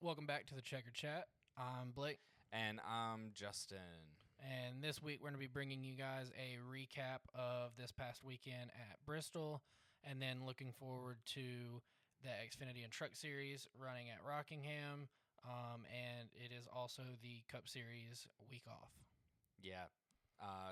Welcome back to the Checker Chat. I'm Blake. And I'm Justin. And this week we're going to be bringing you guys a recap of this past weekend at Bristol, and then looking forward to the Xfinity and Truck Series running at Rockingham, and it is also the Cup Series week off. Yeah.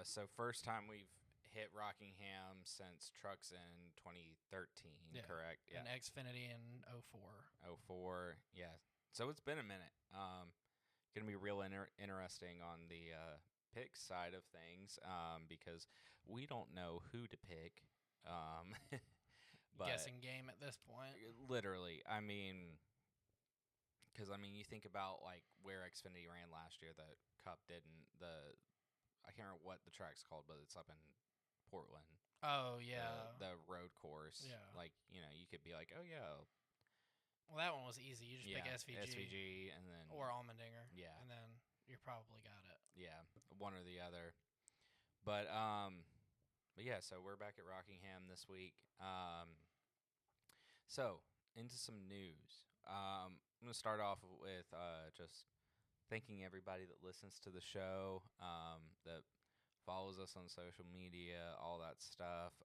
So first time we've hit Rockingham since Trucks in 2013, correct? Yeah. And Xfinity in 04. 04, yeah. So it's been a minute. Going to be real interesting on the pick side of things because we don't know who to pick. But guessing game at this point. Literally. I mean, because, you think about, like, where Xfinity ran last year, the Cup didn't. I can't remember what the track's called, but it's up in Portland. Oh, yeah. The road course. Yeah. Like, you could be like, oh, yeah. Well, that one was easy. You just pick SVG. SVG and then... Or Allmendinger. Yeah. And then you probably got it. Yeah, one or the other. But yeah, so we're back at Rockingham this week. So, into some news. I'm going to start off with just thanking everybody that listens to the show, that follows us on social media, all that stuff.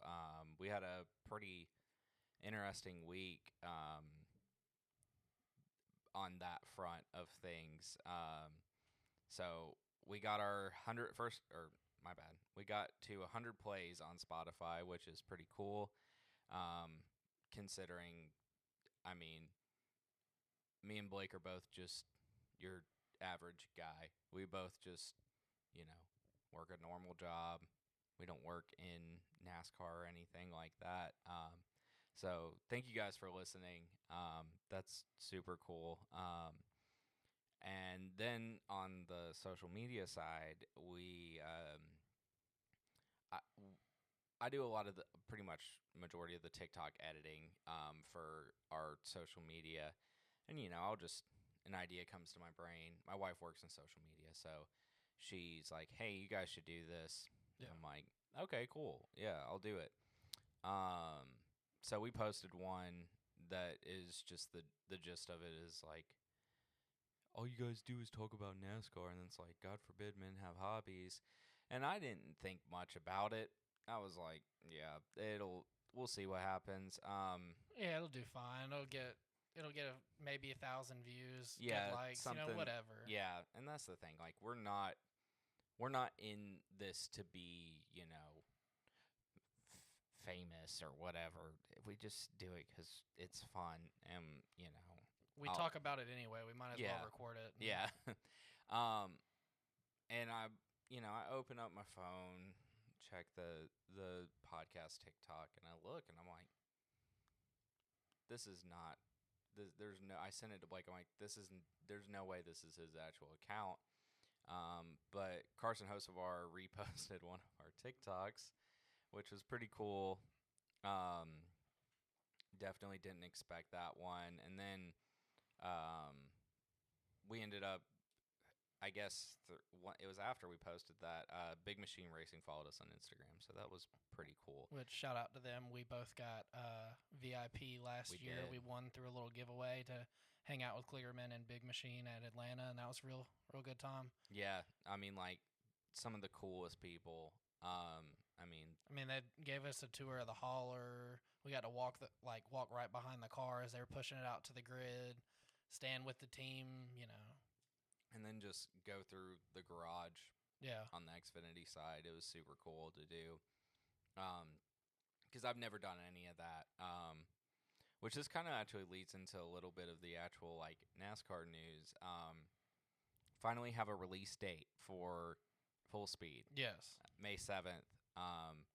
We had a pretty interesting week on that front of things. So we got our 100 first, or my bad, we got to 100 plays on Spotify, which is pretty cool, considering, me and Blake are both just your average guy. We both just, work a normal job. We don't work in NASCAR or anything like that. So thank you guys for listening. That's super cool. And then on the social media side, I do a lot of pretty much majority of the TikTok editing for our social media. And, an idea comes to my brain. My wife works in social media, so she's like, hey, you guys should do this. Yeah. I'm like, okay, cool. Yeah, I'll do it. So we posted one that is just the gist of it is like, all you guys do is talk about NASCAR, and it's like, God forbid men have hobbies. And I didn't think much about it. I was like, yeah, we'll see what happens. Yeah, it'll do fine. It'll get maybe 1,000 views, yeah, good likes, something, whatever. Yeah, and that's the thing. Like, we're not in this to be, famous or whatever. We just do it because it's fun, and we talk about it anyway. We might as well record it. Yeah. And I open up my phone, check the podcast TikTok, and I look, and I'm like, this is not. There's no. I sent it to Blake. I'm like, there's no way this is his actual account. But Carson Hocevar reposted one of our TikToks, which was pretty cool. Definitely didn't expect that one. And then we ended up, I guess it was after we posted that, Big Machine Racing followed us on Instagram, so that was pretty cool. Which, shout out to them. We both got VIP last year. We won through a little giveaway to hang out with Kligerman and Big Machine at Atlanta, and that was real good time. Yeah, like, some of the coolest people. They gave us a tour of the hauler. We got to walk right behind the car as they were pushing it out to the grid, stand with the team, and then just go through the garage. Yeah. On the Xfinity side, it was super cool to do. Because I've never done any of that. Which this kind of actually leads into a little bit of the actual, like, NASCAR news. Finally have a release date for Full Speed. Yes. May 7th.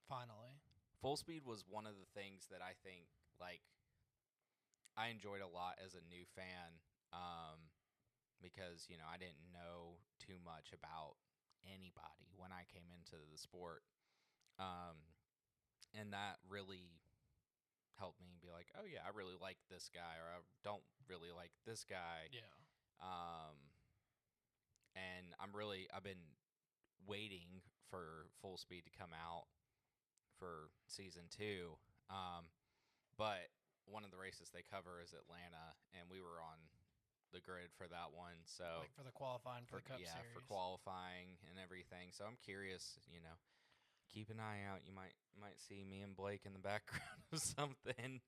Finally. Full Speed was one of the things that I think, like, I enjoyed a lot as a new fan. Because, I didn't know too much about anybody when I came into the sport. And that really helped me be like, oh, yeah, I really like this guy, or I don't really like this guy. Yeah. And I've been waiting for Full Speed to come out for season 2. But one of the races they cover is Atlanta, and we were on the grid for that one. So like for the qualifying for the Cup yeah, Series. for qualifying and everything. So I'm curious. Keep an eye out. You might see me and Blake in the background of something.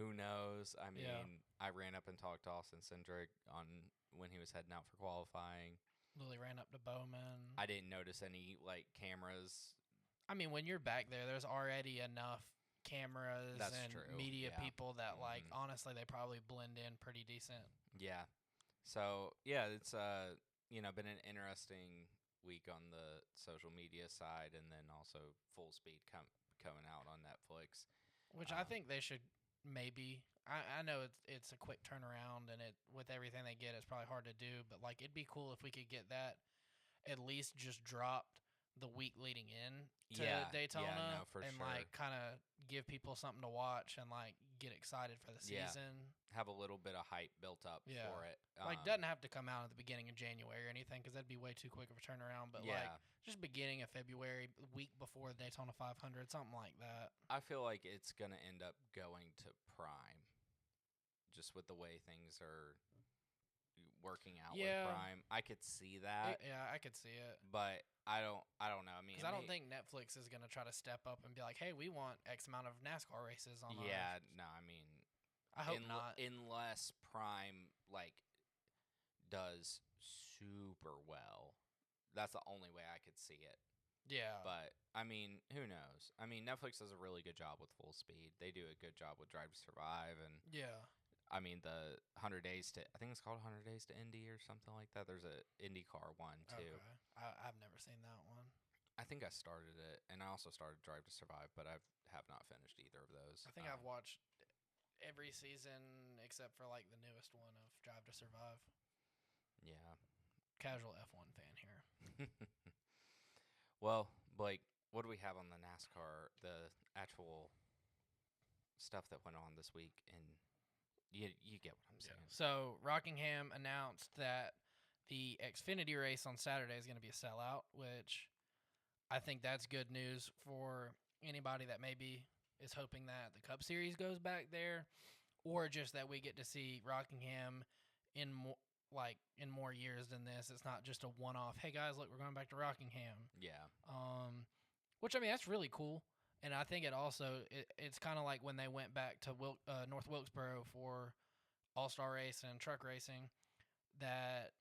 Who knows? I mean, I ran up and talked to Austin Cindric on when he was heading out for qualifying. Lily ran up to Bowman. I didn't notice any cameras. I mean, when you're back there, there's already enough cameras and true. media Yeah. people that honestly they probably blend in pretty decent. Yeah. So yeah, it's been an interesting week on the social media side, and then also Full Speed coming out on Netflix. Which I think they should maybe. I know it's a quick turnaround, and with everything they get, it's probably hard to do. But it'd be cool if we could get that at least just dropped the week leading in to Daytona, no, for and sure. kind of give people something to watch and get excited for the season. Have a little bit of hype built up for it. Doesn't have to come out at the beginning of January or anything, because that'd be way too quick of a turnaround. But just beginning of February, week before Daytona 500, something like that. I feel like it's gonna end up going to Prime, just with the way things are working out with Prime. I could see that. I could see it. But I don't know. I mean, because I don't think Netflix is going to try to step up and be like, "Hey, we want X amount of NASCAR races on." Yeah, no, I mean, I hope not. Unless Prime does super well, that's the only way I could see it. Yeah. But I mean, who knows? I mean, Netflix does a really good job with Full Speed. They do a good job with Drive to Survive, and I mean, the 100 Days to, I think it's called 100 Days to Indy or something like that. There's a IndyCar one, too. Okay. I've never seen that one. I think I started it, and I also started Drive to Survive, but I have not finished either of those. I think I've watched every season except for the newest one of Drive to Survive. Yeah. Casual F1 fan here. Well, Blake, what do we have on the NASCAR, the actual stuff that went on this week, and you get what I'm saying. So Rockingham announced that the Xfinity race on Saturday is going to be a sellout, which I think that's good news for anybody that maybe is hoping that the Cup Series goes back there, or just that we get to see Rockingham in more years than this. It's not just a one-off. Hey guys, look, we're going back to Rockingham. Yeah. Which I mean, that's really cool. And I think it's kind of like when they went back to North Wilkesboro for All-Star Race and truck racing, that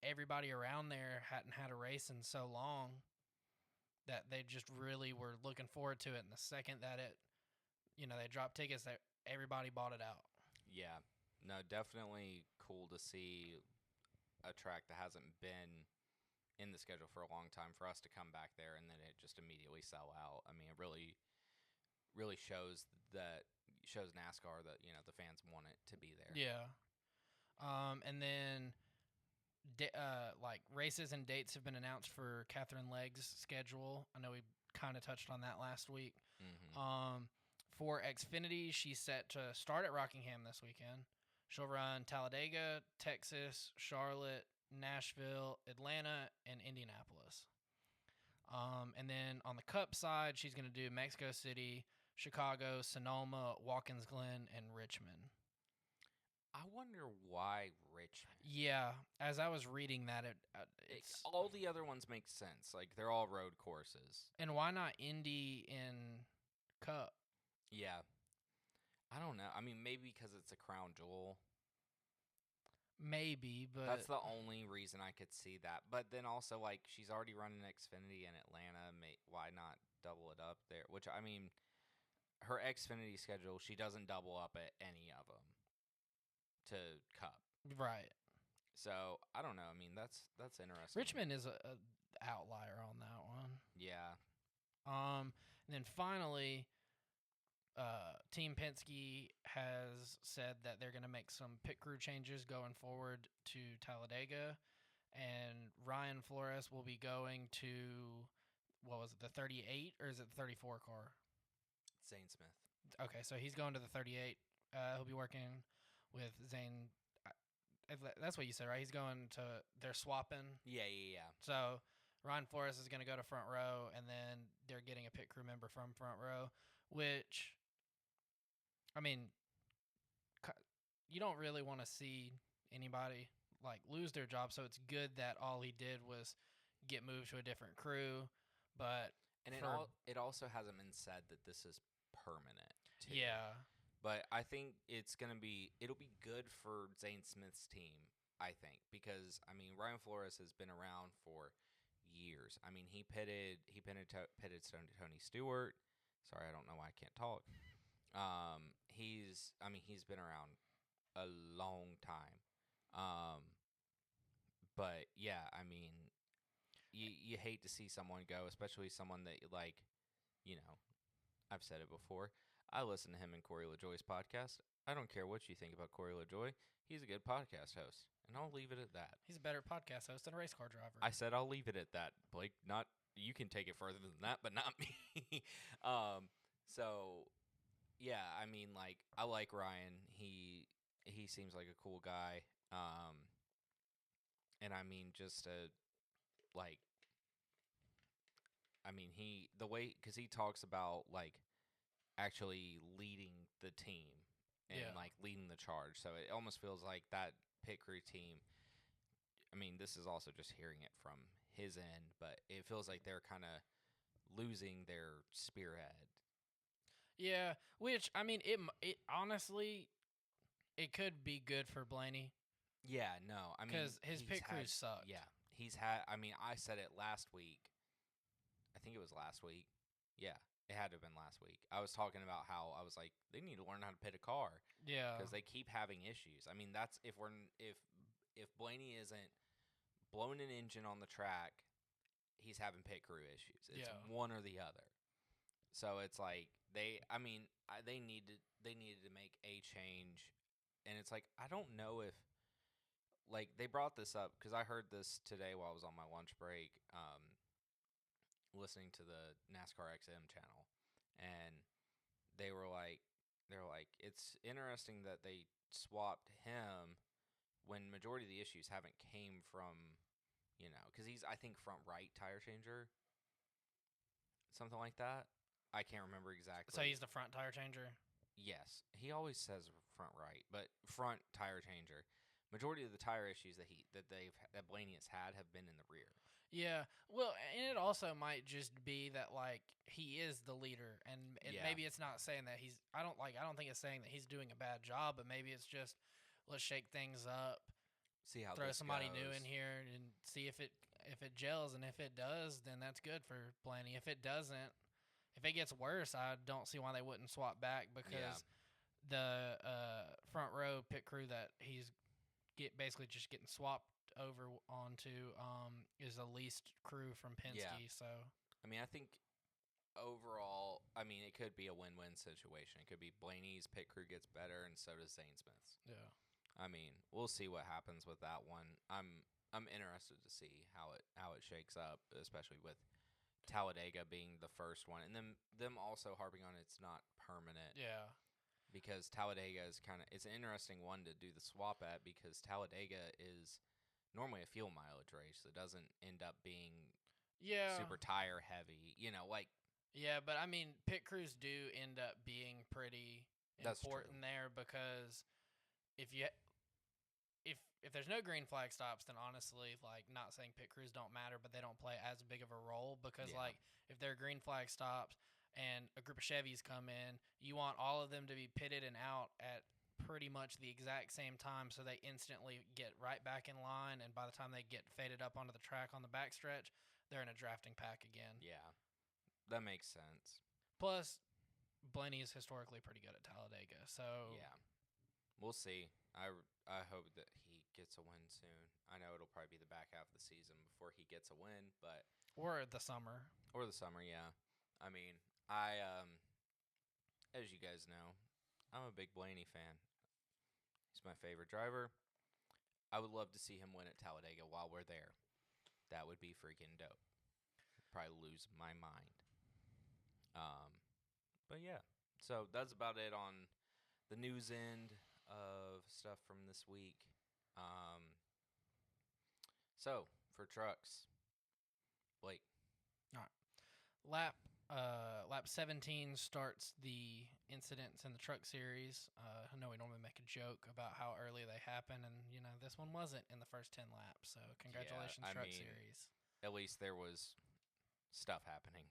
everybody around there hadn't had a race in so long that they just really were looking forward to it. And the second that they dropped tickets, that everybody bought it out. Yeah. No, definitely cool to see a track that hasn't been in the schedule for a long time for us to come back there and then it just immediately sell out. I mean, it really shows NASCAR that the fans want it to be there. Yeah. And then races and dates have been announced for Catherine Legg's schedule. I know we kind of touched on that last week. Mm-hmm. For Xfinity, she's set to start at Rockingham this weekend. She'll run Talladega, Texas, Charlotte, Nashville, Atlanta, and Indianapolis. And then on the Cup side, she's going to do Mexico City, Chicago, Sonoma, Watkins Glen, and Richmond. I wonder why Richmond. Yeah, as I was reading that, all the other ones make sense. They're all road courses. And why not Indy in Cup? Yeah. I don't know. I mean, maybe because it's a crown jewel. Maybe, but that's the only reason I could see that. But then also, she's already running Xfinity in Atlanta. Why not double it up there? Which, I mean, her Xfinity schedule, she doesn't double up at any of them to Cup. Right. So, I don't know. I mean, that's interesting. Richmond is a outlier on that one. Yeah. And then finally, Team Penske has said that they're going to make some pit crew changes going forward to Talladega, and Ryan Flores will be going to, what was it, the 38, or is it the 34 car? Zane Smith. Okay, so he's going to the 38. He'll be working with Zane. That's what you said, right? He's going to, they're swapping. Yeah. So Ryan Flores is going to go to front row, and then they're getting a pit crew member from front row, which, I mean, you don't really want to see, anybody like lose their job. So it's good that all he did was get moved to a different crew. But And for it also hasn't been said that this is permanent too. yeah, But I think it'll be good for Zane Smith's team, I think, because I mean Ryan Flores has been around for years. I mean pitted Tony Stewart. Sorry, I don't know why I can't talk. He's been around a long time. Um, but yeah, I mean you hate to see someone go, especially someone that like, you know, I've said it before. I listen to him and Corey LaJoy's podcast. I don't care what you think about Corey LaJoy. He's a good podcast host, and I'll leave it at that. he's a better podcast host than a race car driver. I said I'll leave it at that, Blake. Not you can take it further than that, but not me. So yeah, I mean, like I like Ryan. He seems like a cool guy. And I mean, just a like I mean, the way because he talks about like actually leading the team and Yeah. like leading the charge. So it almost feels like that pit crew team. I mean, this is also just hearing it from his end, but it feels like they're kind of losing their spearhead. Yeah, which I mean, it honestly it could be good for Blaney Yeah, no, I mean, because his pit crews sucked. yeah, he's had. I mean, I said it last week. I think it was last week. Yeah, it had to have been last week. I was talking about how I was like, they need to learn how to pit a car Yeah, because they keep having issues. I mean, that's if Blaney isn't blowing an engine on the track, he's having pit crew issues. It's Yeah. one or the other. So it's like they needed to make a change, and it's like I don't know if like they brought this up because I heard this today while I was on my lunch break, listening to the NASCAR XM channel, and they were like it's interesting that they swapped him when majority of the issues haven't came from, because he's I think front right tire changer, something like that. I can't remember exactly. so he's the front tire changer. Yes, he always says front right, but front tire changer. Majority of the tire issues that Blaney has had have been in the rear. Yeah, well, and it also might just be that like he is the leader, and Yeah. maybe it's not saying that he's. I don't think it's saying that he's doing a bad job, but maybe it's just let's shake things up, See how throw this somebody goes. new in here, and see if it gels, and if it does, then that's good for Blaney. If it doesn't, if it gets worse, I don't see why they wouldn't swap back because the front row pit crew that he's basically just getting swapped over onto is the least crew from Penske. Yeah. So I mean, I think overall, I mean, it could be a win-win situation. It could be Blaney's pit crew gets better, and so does Zane Smith's. yeah, I mean, we'll see what happens with that one. I'm interested to see how it shakes up, especially with Talladega being the first one, and them also harping on it's not permanent. yeah, Because Talladega is it's an interesting one to do the swap at because Talladega is normally a fuel mileage race that doesn't end up being yeah, super tire heavy. Like yeah. But I mean, pit crews do end up being pretty That's important true. there because if you if there's no green flag stops, then honestly, like not saying pit crews don't matter, but they don't play as big of a role because Yeah. like if there are green flag stops and a group of Chevys come in, you want all of them to be pitted and out at pretty much the exact same time so they instantly get right back in line, and by the time they get faded up onto the track on the backstretch, they're in a drafting pack again. Yeah, that makes sense. Plus, Blaney is historically pretty good at Talladega, so Yeah, we'll see. I hope that he gets a win soon. I know it'll probably be the back half of the season before he gets a win, but or the summer. or the summer. Yeah, I mean, as you guys know, I'm a big Blaney fan. He's my favorite driver. I would love to see him win at Talladega while we're there. That would be freaking dope. Probably lose my mind. But yeah, so that's about it on the news end of stuff from this week. So for trucks, Blake. All right. Lap lap 17 starts the incidents in the Truck Series. I know we normally make a joke about how early they happen, and this one wasn't in the first 10 laps. So congratulations, Yeah, I Truck mean, Series. at least there was stuff happening.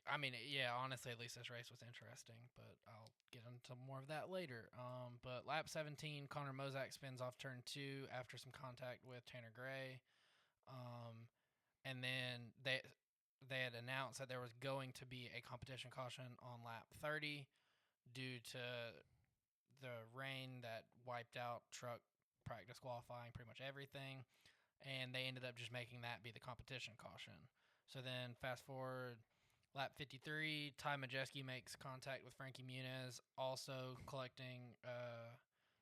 I mean, yeah, honestly, at least this race was interesting, but I'll get into more of that later. But lap 17, Connor Mozak spins off turn 2 after some contact with Tanner Gray. And then they had announced that there was going to be a competition caution on lap 30 due to the rain that wiped out truck practice qualifying, pretty much everything. And they ended up just making that be the competition caution. So then fast forward lap 53, Ty Majeski makes contact with Frankie Muniz, also collecting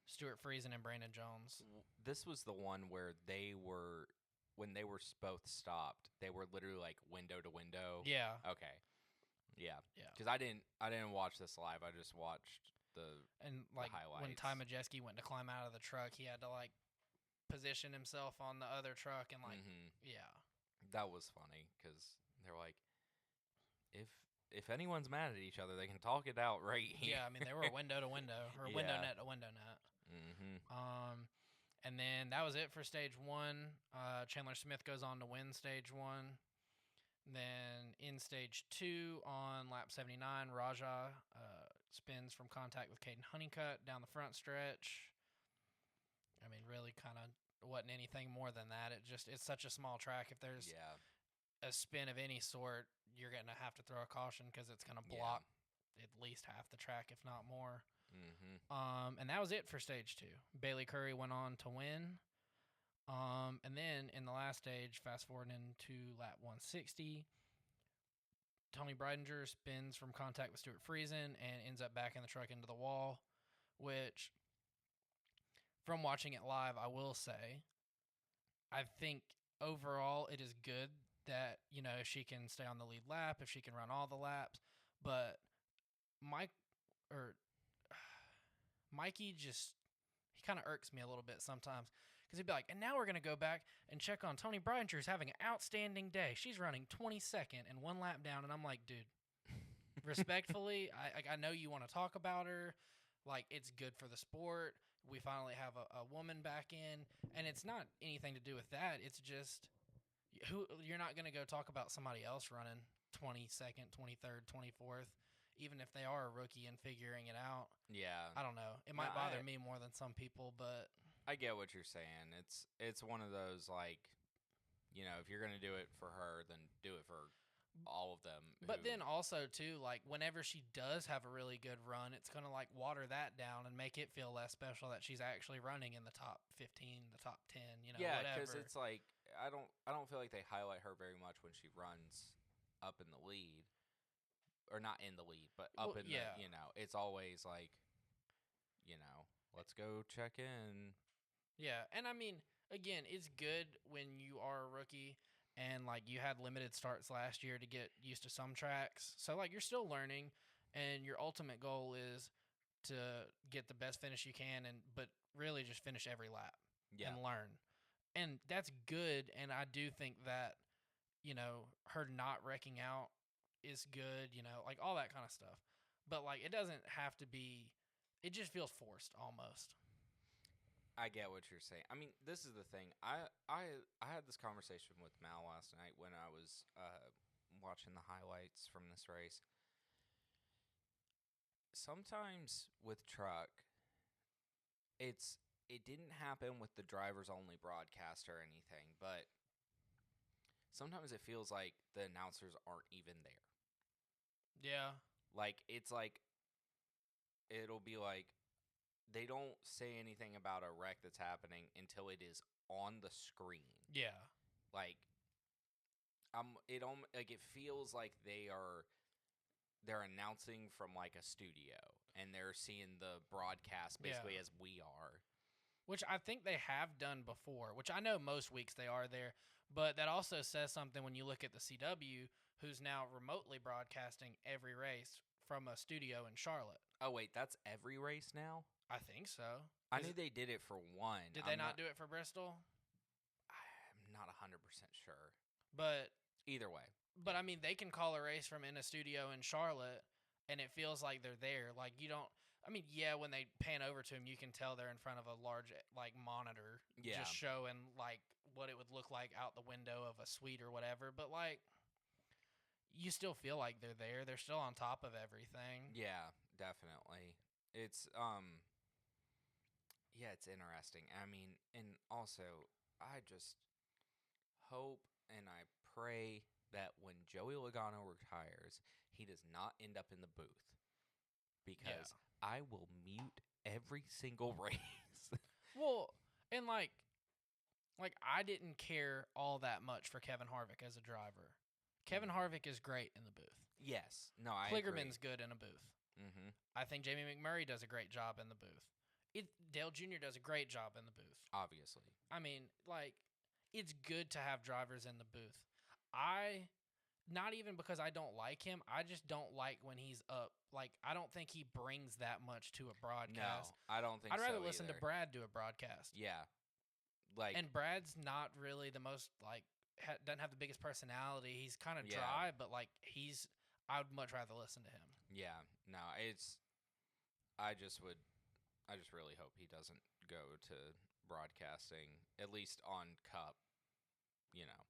Stuart Friesen and Brandon Jones. This was the one where when they were both stopped, they were literally like window to window. Yeah. Okay. Yeah. Yeah. Because I didn't watch this live. I just watched the highlights. When Ty Majeski went to climb out of the truck, he had to position himself on the other truck and yeah. That was funny because they're like, if anyone's mad at each other, they can talk it out right here. Yeah, I mean they were window to window or window net to window net. And then that was it for stage 1. Chandler Smith goes on to win stage 1. Then in stage 2 on lap 79, Raja spins from contact with Caden Honeycutt down the front stretch. I mean, really kind of wasn't anything more than that. It's such a small track. If there's a spin of any sort, you're going to have to throw a caution because it's going to block at least half the track, if not more. And that was it for stage 2. Bailey Curry went on to win. And then in the last stage, fast forward into lap 160, Tony Breidinger spins from contact with Stuart Friesen and ends up backing the truck into the wall, which, from watching it live, I will say, I think overall it is good that, if she can stay on the lead lap, if she can run all the laps. But Mikey he kind of irks me a little bit sometimes because he'd be like, and now we're going to go back and check on Tony Breidinger, who's having an outstanding day. She's running 22nd and 1 lap down. And I'm like, dude, respectfully, I know you want to talk about her. It's good for the sport. We finally have a woman back in. And it's not anything to do with that. It's just you're not going to go talk about somebody else running 22nd, 23rd, 24th. Even if they are a rookie and figuring it out. Yeah. I don't know. It might bother me more than some people, but I get what you're saying. It's one of those if you're going to do it for her, then do it for all of them. But then also too, whenever she does have a really good run, it's going to water that down and make it feel less special that she's actually running in the top 15, the top 10, yeah, whatever. Cuz it's I don't feel like they highlight her very much when she runs up in the lead. Or not in the lead, but up in the, it's always let's go check in. Yeah, and I mean, again, it's good when you are a rookie and you had limited starts last year to get used to some tracks. So you're still learning, and your ultimate goal is to get the best finish you can, but really just finish every lap and learn. And that's good, and I do think that her not wrecking out is good, all that kind of stuff. But it doesn't have to be. It just feels forced almost. I get what you're saying. I mean, this is the thing. I had this conversation with Mal last night when I was watching the highlights from this race. Sometimes with truck, it didn't happen with the drivers only broadcast or anything, but sometimes it feels like the announcers aren't even there. Yeah. It'll be they don't say anything about a wreck that's happening until it is on the screen. Yeah. It feels like they're announcing from a studio and they're seeing the broadcast basically as we are. Which I think they have done before, which I know most weeks they are there, but that also says something when you look at the CW, who's now remotely broadcasting every race from a studio in Charlotte. Oh, wait, that's every race now? I think so. I knew they did it for one. Did they not do it for Bristol? I'm not 100% sure. But either way. But I mean, they can call a race from in a studio in Charlotte, and it feels like they're there. Like you don't. I mean, yeah, when they pan over to him, you can tell they're in front of a large like monitor, Yeah. just showing like what it would look like out the window of a suite or whatever. But like, you still feel like they're there. They're still on top of everything. Yeah, definitely. It's yeah, it's interesting. I mean, and also I just hope and I pray that when Joey Logano retires, he does not end up in the booth because I will mute every single race. Well, and like I didn't care all that much for Kevin Harvick as a driver. Kevin Harvick is great in the booth. Yes. No, I Kligerman's agree. good in a booth. Mm-hmm. I think Jamie McMurray does a great job in the booth. Dale Jr. does a great job in the booth. Obviously. I mean, like, it's good to have drivers in the booth. Not even because I don't like him, I just don't like when he's up. Like, I don't think he brings that much to a broadcast. No, I don't think I'd so rather listen either. to Brad do a broadcast. Yeah. Like, And Brad's not really the most, like, doesn't have the biggest personality. He's kind of Yeah. dry, but, like, I would much rather listen to him. yeah, no, I just really hope he doesn't go to broadcasting, at least on Cup, you know.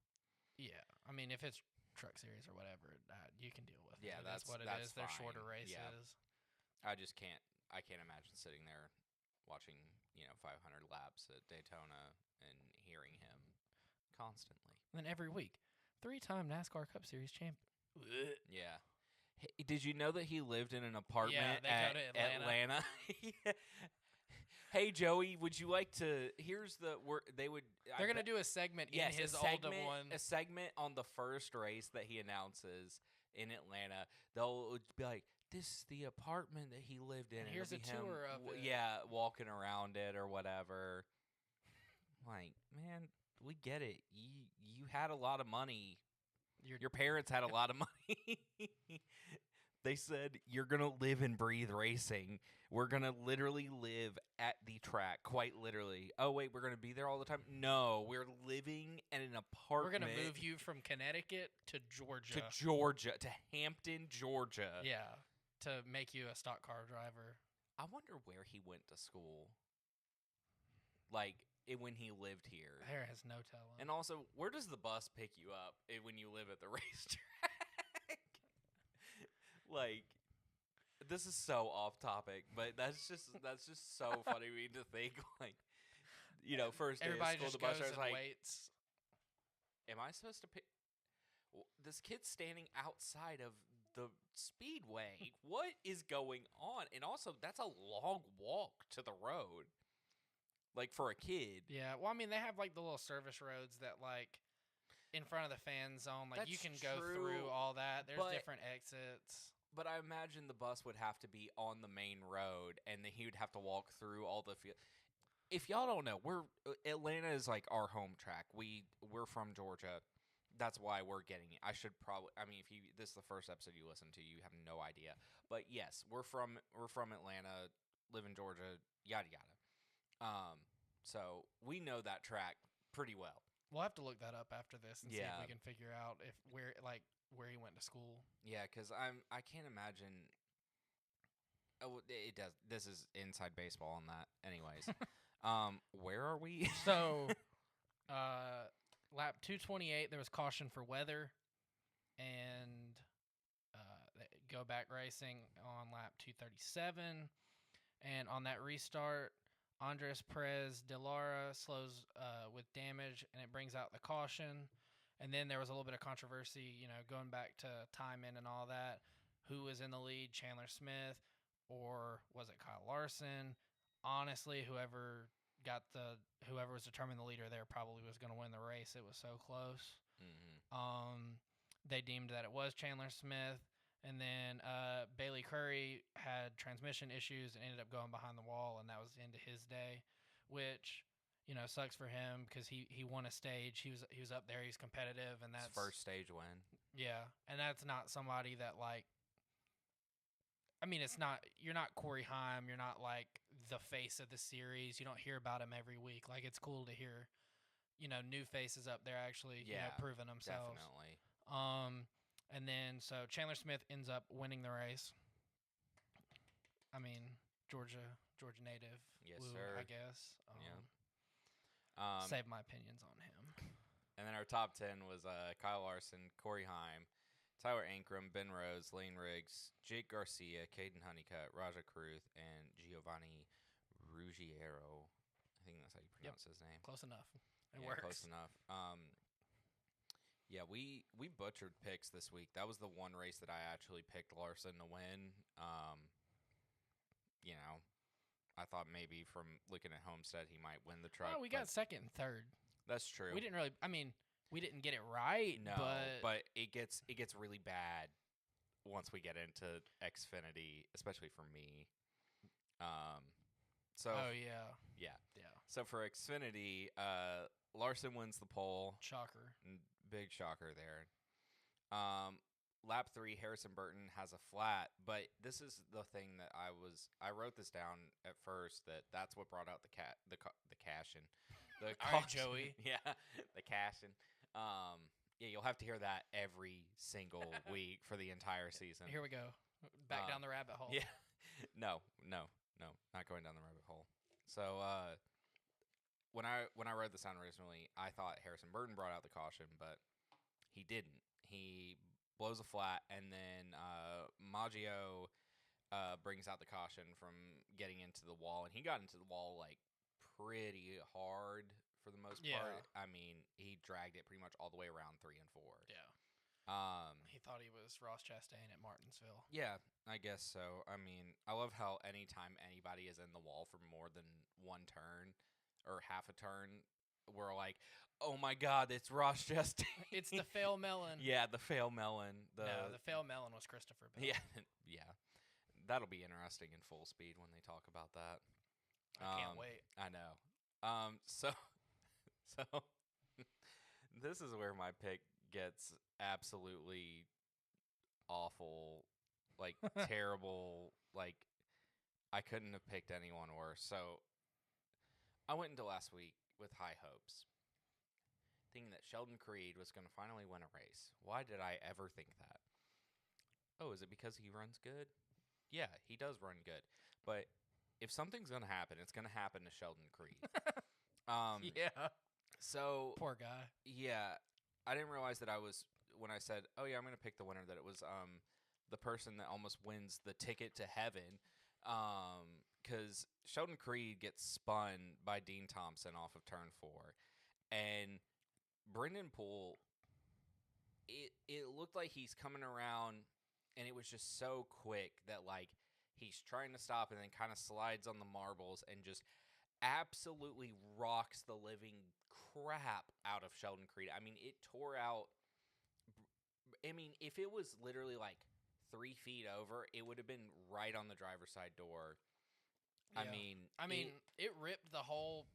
Yeah. I mean, if it's Truck Series or whatever, you can deal with it. Yeah, That's what it that's is. They're shorter fine. races. Yeah. I can't imagine sitting there watching, 500 laps at Daytona and hearing him constantly. And then every week, 3-time NASCAR Cup Series champion. Yeah. Hey, did you know that he lived in an apartment they at go to Atlanta? Yeah. Hey Joey, would you like to? Here's the they would. They're gonna do a segment in his older one. A segment on the first race that he announces in Atlanta. They'll be like, "This is the apartment that he lived in." And and here's it'll a be him, tour of it. Yeah, walking around it or whatever. Like, man, we get it. You had a lot of money. Your parents had a lot of money. They said, you're going to live and breathe racing. We're going to literally live at the track, quite literally. Oh, wait, we're going to be there all the time? No, we're living in an apartment. We're going to move you from Connecticut to Georgia. To Hampton, Georgia. Yeah, to make you a stock car driver. I wonder where he went to school. Like, when he lived here. There is no telling. And also, where does the bus pick you up when you live at the racetrack? Like, this is so off topic, but that's just so funny to me to think. Like, first day everybody of school, just the bus goes driver's and like, waits. "Am I supposed to pick?" This kid's standing outside of the speedway. What is going on? And also, that's a long walk to the road. Like, for a kid. Yeah, well, I mean, they have, like, the little service roads that, like, in front of the fan zone, like, you can go through all that. There's different exits. But I imagine the bus would have to be on the main road, and then he would have to walk through all the field. If y'all don't know, Atlanta is, like, our home track. We're from Georgia. That's why we're getting it. I should probably. I mean, this is the first episode you listen to, you have no idea. But yes, we're from Atlanta, live in Georgia, yada yada. So we know that track pretty well. We'll have to look that up after this and see if Yeah. we can figure out where he went to school. Yeah, because I can't imagine. Oh, it does. This is inside baseball on that. Anyways, where are we? So, lap 228, there was caution for weather, and go back racing on lap 237, and on that restart, Andres Perez de Lara slows with damage, and it brings out the caution. And then there was a little bit of controversy, going back to time in and all that. Who was in the lead, Chandler Smith, or was it Kyle Larson? Honestly, whoever was determined the leader there probably was going to win the race. It was so close. Mm-hmm. They deemed that it was Chandler Smith. And then Bailey Curry had transmission issues and ended up going behind the wall, and that was the end of his day, which sucks for him because he won a stage. He was up there. He's competitive, and that's his first stage win. Yeah, and that's not somebody that it's not. You're not Corey Haim. You're not like the face of the series. You don't hear about him every week. Like, it's cool to hear, new faces up there actually proving themselves. Definitely. And then so Chandler Smith ends up winning the race. I mean, Georgia native. Yes, Woo, sir. I guess. Yeah. Save my opinions on him. And then our top 10 was Kyle Larson, Corey Heim, Tyler Ankrum, Ben Rose, Lane Riggs, Jake Garcia, Caden Honeycutt, Raja Caruth, and Giovanni Ruggiero. I think that's how you pronounce his name. Close enough. It Yeah, works. close enough. Yeah, we butchered picks this week. That was the one race that I actually picked Larson to win. You know, I thought maybe from looking at Homestead he might win the truck. Well, we got second and third. That's true. We didn't really. I mean, we didn't get it right. No, but it gets really bad once we get into Xfinity, especially for me. So oh yeah. So for Xfinity, Larson wins the pole. Shocker. Big shocker there. Lap 3, Harrison Burton has a flat, but this is the thing that I wrote this down at first that's what brought out the cashin. The All right, Joey. Yeah, the cashin. Yeah, you'll have to hear that every single week for the entire season. Here we go. Back down the rabbit hole. Yeah. No, not going down the rabbit hole. So when I read this down originally, I thought Harrison Burton brought out the caution, but he didn't. He blows a flat, and then Maggio brings out the caution from getting into the wall, and he got into the wall like pretty hard for the most part. I mean, he dragged it pretty much all the way around 3 and 4. Yeah. He thought he was Ross Chastain at Martinsville. Yeah, I guess so. I mean, I love how anytime anybody is in the wall for more than one turn or half a turn, we're like, oh my God, it's Ross Chastain. It's the fail melon. Yeah, the fail melon. No, the fail melon was Christopher Bell. Yeah. That'll be interesting in Full Speed when they talk about that. I can't wait. I know. So this is where my pick gets absolutely awful, like terrible. Like I couldn't have picked anyone worse. So I went into last week with high hopes, thinking that Sheldon Creed was going to finally win a race. Why did I ever think that? Oh, is it because he runs good? Yeah, he does run good. But if something's going to happen, it's going to happen to Sheldon Creed. Yeah. So poor guy. Yeah, I didn't realize that when I said, oh yeah, I'm going to pick the winner, that it was the person that almost wins the ticket to heaven. Because Sheldon Creed gets spun by Dean Thompson off of turn 4. And Brendan Poole, it looked like he's coming around, and it was just so quick that, like, he's trying to stop and then kind of slides on the marbles and just absolutely rocks the living crap out of Sheldon Creed. I mean, it tore out. I mean, if it was literally like 3 feet over, it would have been right on the driver's side door. Yeah. I mean, it ripped the whole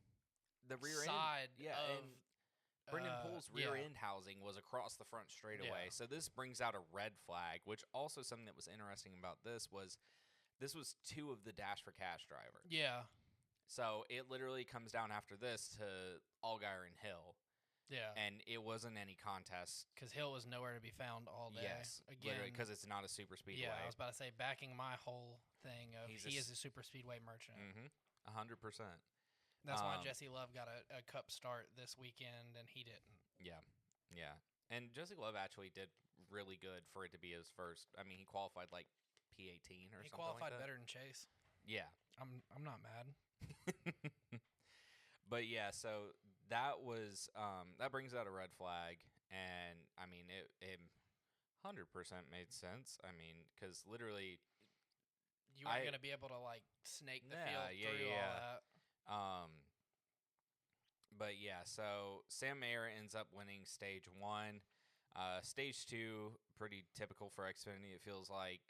rear side end. Yeah, of and Brendan Poole's rear end housing was across the front straightaway. Yeah. So this brings out a red flag, which also something that was interesting about this was 2 of the Dash for Cash drivers. Yeah. So it literally comes down after this to Allgaier and Hill. Yeah. And it wasn't any contest. Because Hill was nowhere to be found all day. Yes. Again. Because it's not a super speedway. Yeah, I was about to say, backing my whole thing of he is a super speedway merchant. 100%. That's why Jesse Love got a cup start this weekend and he didn't. Yeah. And Jesse Love actually did really good for it to be his first. I mean, he qualified like P18 or something like that. He qualified better than Chase. Yeah. I'm not mad. But yeah, so that was that brings out a red flag, and I mean it 100% made sense. I mean, because literally you weren't gonna be able to like snake the field through all that. But yeah, so Sam Mayer ends up winning stage 1. Stage 2, pretty typical for Xfinity. It feels like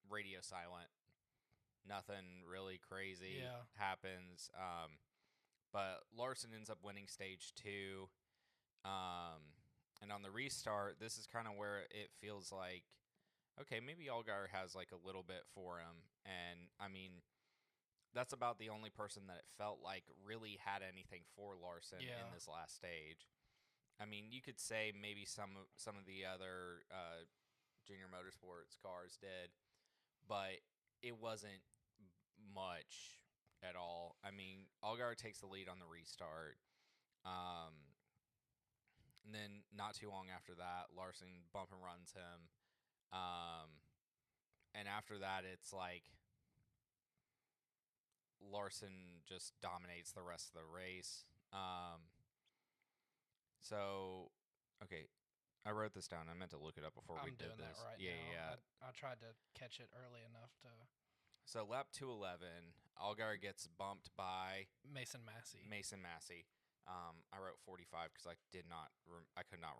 radio silent. Nothing really crazy happens. But Larson ends up winning stage 2. And on the restart, this is kind of where it feels like, okay, maybe Allgaier has like a little bit for him. And I mean, that's about the only person that it felt like really had anything for Larson in this last stage. I mean, you could say maybe some of the other junior motorsports cars did, but it wasn't much at all. I mean, Allgaier takes the lead on the restart. And then not too long after that, Larson bump and runs him. And after that, it's like Larson just dominates the rest of the race. So, okay, I wrote this down. I meant to look it up before we I'm did doing this. that right now. I tried to catch it early enough to So lap 211, Allgaier gets bumped by Mason Massey. I wrote 45 because I could not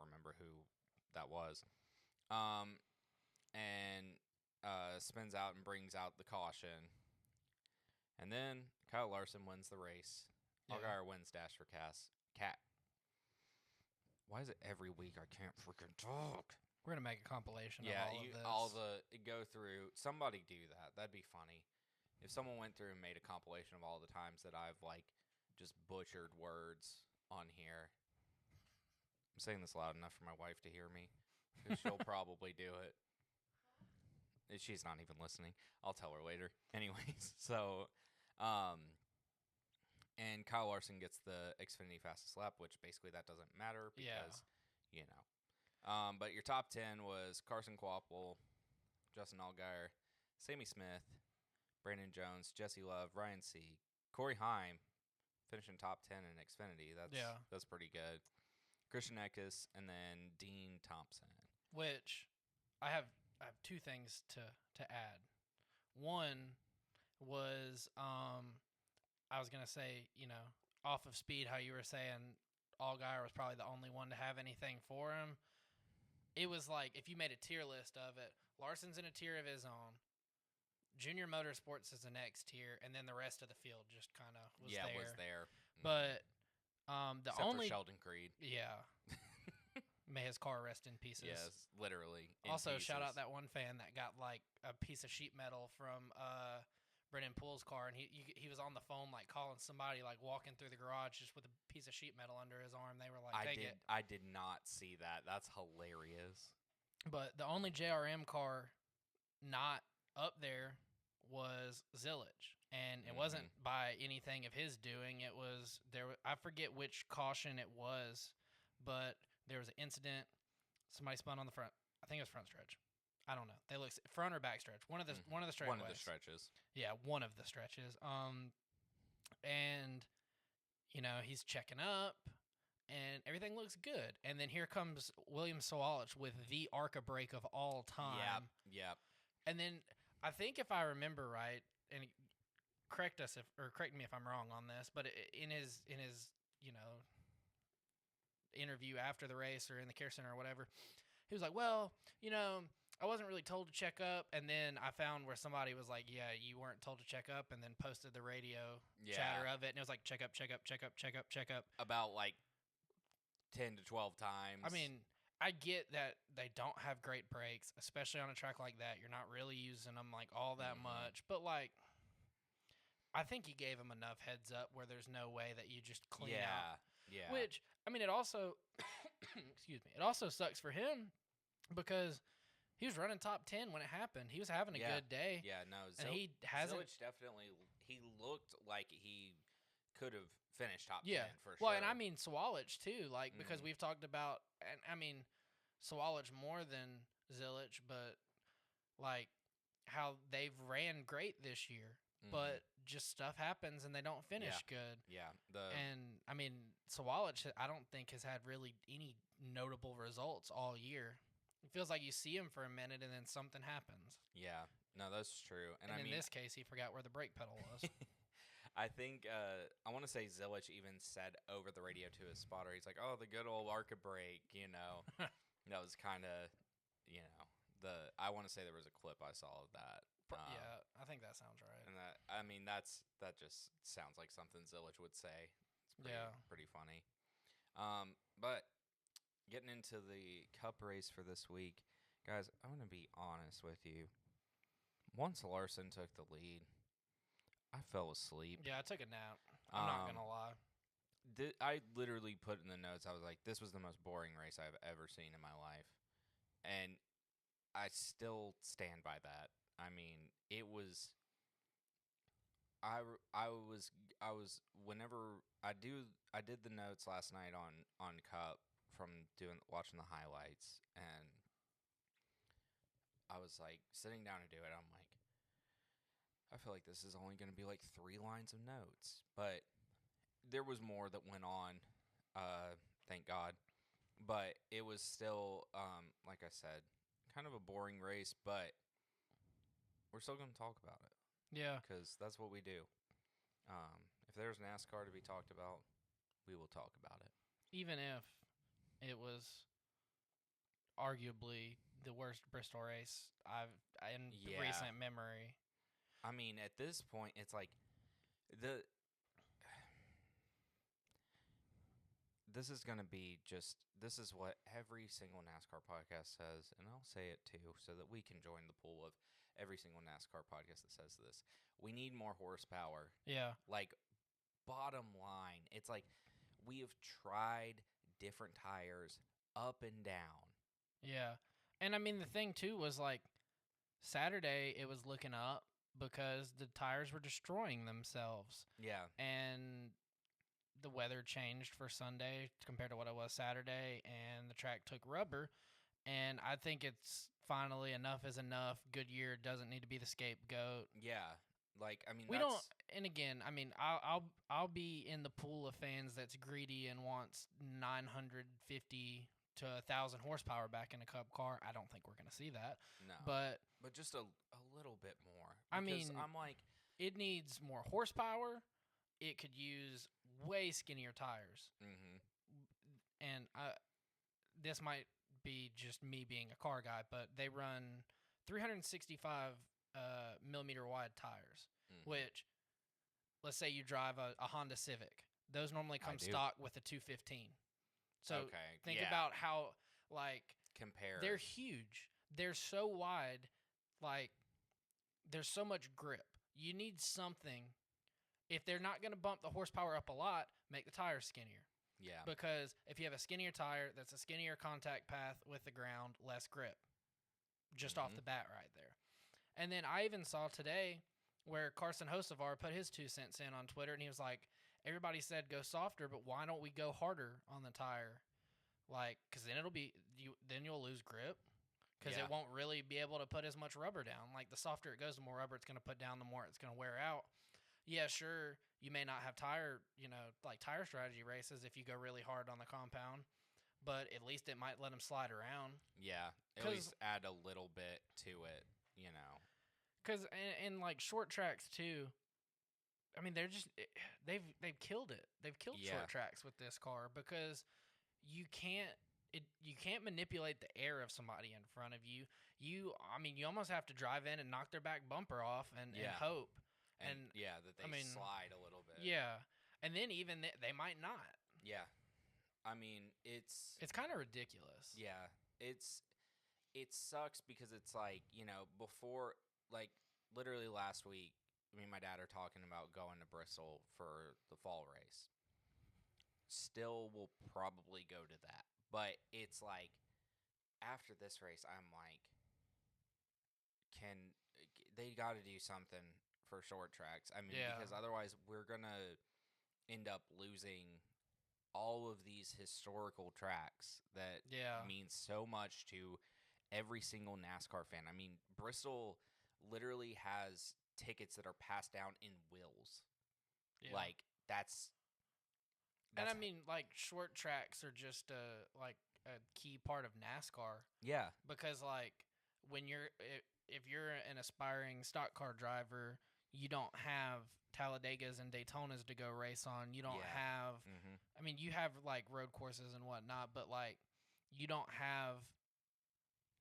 remember who that was. And spins out and brings out the caution. And then Kyle Larson wins the race. Yeah. Allgaier wins Dash for Cat. Why is it every week I can't freaking talk? We're gonna make a compilation of go through. Somebody do that. That'd be funny. If someone went through and made a compilation of all the times that I've just butchered words on here. I'm saying this loud enough for my wife to hear me, because she'll probably do it. She's not even listening. I'll tell her later. Anyways, so, and Kyle Larson gets the Xfinity fastest lap, which basically that doesn't matter because, you know. But your top 10 was Carson Kvapil, Justin Allgaier, Sammy Smith, Brandon Jones, Jesse Love, Ryan Sieg, Corey Heim, finishing top 10 in Xfinity. That's pretty good. Christian Eckes, and then Dean Thompson. Which I have two things to add. One was I was gonna say, off of speed, how you were saying Allgaier was probably the only one to have anything for him. It was like if you made a tier list of it, Larson's in a tier of his own. Junior Motorsports is the next tier, and then the rest of the field just kind of was there. Was there. But the Except only for Sheldon Creed. Yeah. May his car rest in pieces. Yes, literally. Also, shout out that one fan that got like a piece of sheet metal from Brennan Poole's car, and he was on the phone calling somebody, walking through the garage just with a piece of sheet metal under his arm. They were like, I did not see that. That's hilarious. But the only JRM car not up there was Zillage, and it wasn't by anything of his doing. It was I forget which caution it was, but there was an incident. Somebody spun on the front. I think it was front stretch. I don't know. They look front or back stretch. One of the straightaways. One of the stretches. Yeah, one of the stretches. And he's checking up, and everything looks good. And then here comes William Sawalich with the ARCA brake of all time. Yep. And then I think if I remember right, and correct me if I'm wrong on this, but in his interview after the race or in the care center or whatever, he was like, well, I wasn't really told to check up, and then I found where somebody was like, yeah, you weren't told to check up, and then posted the radio chatter of it, and it was like, check up, check up, check up, check up, check up. About 10 to 12 times. I mean, I get that they don't have great brakes, especially on a track like that. You're not really using them all that much, but I think he gave him enough heads up where there's no way that you just clean out. Yeah. Which, I mean, it also, excuse me, it also sucks for him because he was running top 10 when it happened. He was having a good day. Yeah, no. And he hasn't. Zillage definitely, he looked like he could have finished top 10 for sure. Well, and I mean Sawalich too, because we've talked about, and I mean Sawalich more than Zillage, but how they've ran great this year. But just stuff happens and they don't finish good. Yeah. And I mean, Sawalich, I don't think has had really any notable results all year. It feels like you see him for a minute and then something happens. Yeah. No, that's true. And in this case, he forgot where the brake pedal was. I think I want to say Zillage even said over the radio to his spotter, he's like, "Oh, the good old ARCA brake," That was kind of, I want to say there was a clip I saw of that. Yeah, I think that sounds right. And that just sounds like something Zillage would say. It's pretty funny. But getting into the Cup race for this week, guys, I'm going to be honest with you. Once Larson took the lead, I fell asleep. Yeah, I took a nap. I'm not going to lie. I literally put in the notes. I was like, "This was the most boring race I've ever seen in my life," and I still stand by that. I mean, it was. I was whenever I did the notes last night on Cup from doing watching the highlights, and I was like sitting down to do it. I'm like, I feel like this is only going to be like 3 lines of notes, but there was more that went on. Thank God, but it was still, like I said, kind of a boring race, but we're still going to talk about it Yeah. because that's what we do. If there's NASCAR to be talked about, we will talk about it. Even if it was arguably the worst Bristol race I've in Yeah. recent memory. I mean, at this point, it's like the this is going to be just this is what every single NASCAR podcast says, and I'll say it too so that we can join the pool of every single NASCAR podcast that says this. We need more horsepower. Yeah. Like, bottom line, it's like we have tried different tires up and down. Yeah. And I mean, the thing too was like Saturday, it was looking up because the tires were destroying themselves. Yeah. And the weather changed for Sunday compared to what it was Saturday, and the track took rubber. And I think it's finally enough is enough. Goodyear doesn't need to be the scapegoat. Yeah. Like, I mean, We that's... don't. And again, I mean, I'll be in the pool of fans that's greedy and wants 950 to 1,000 horsepower back in a Cup car. I don't think we're going to see that. No. But just a little bit more. I Because mean, I'm like, it needs more horsepower. It could use way skinnier tires. mm-hmm. And this might be just me being a car guy, but they run 365 millimeter wide tires, which, let's say you drive a Honda Civic. Those normally come stock with a 215. So think about how, like, they're huge. They're so wide, like, there's so much grip. You need something. If they're not going to bump the horsepower up a lot, make the tires skinnier. Yeah. Because if you have a skinnier tire, that's a skinnier contact path with the ground, less grip. Just off the bat right there. And then I even saw today where Carson Hocevar put his 2 cents in on Twitter, and he was like, everybody said go softer, but why don't we go harder on the tire? Like, because then then you'll lose grip. Because it won't really be able to put as much rubber down. Like, the softer it goes, the more rubber it's going to put down, the more it's going to wear out. Yeah, sure, you may not have tire strategy races if you go really hard on the compound, but at least it might let them slide around. Yeah, at least add a little bit to it, you know. Because in like short tracks too, I mean they've killed it. They've killed short tracks with this car because you can't manipulate the air of somebody in front of you. You almost have to drive in and knock their back bumper off and hope. And that they slide a little bit. Yeah, and then even they might not. Yeah, I mean it's kind of ridiculous. Yeah, it sucks because it's like, you know, before, like, literally last week, me and my dad are talking about going to Bristol for the fall race. Still will probably go to that, but it's like after this race, I'm like, they got to do something for short tracks. I mean, because otherwise we're going to end up losing all of these historical tracks that mean so much to every single NASCAR fan. I mean, Bristol literally has tickets that are passed down in wills. Yeah. Like, that's and I mean, like, short tracks are just a key part of NASCAR. Yeah. Because, like, if you're an aspiring stock car driver, you don't have Talladegas and Daytonas to go race on. You don't have, I mean, you have like road courses and whatnot, but like you don't have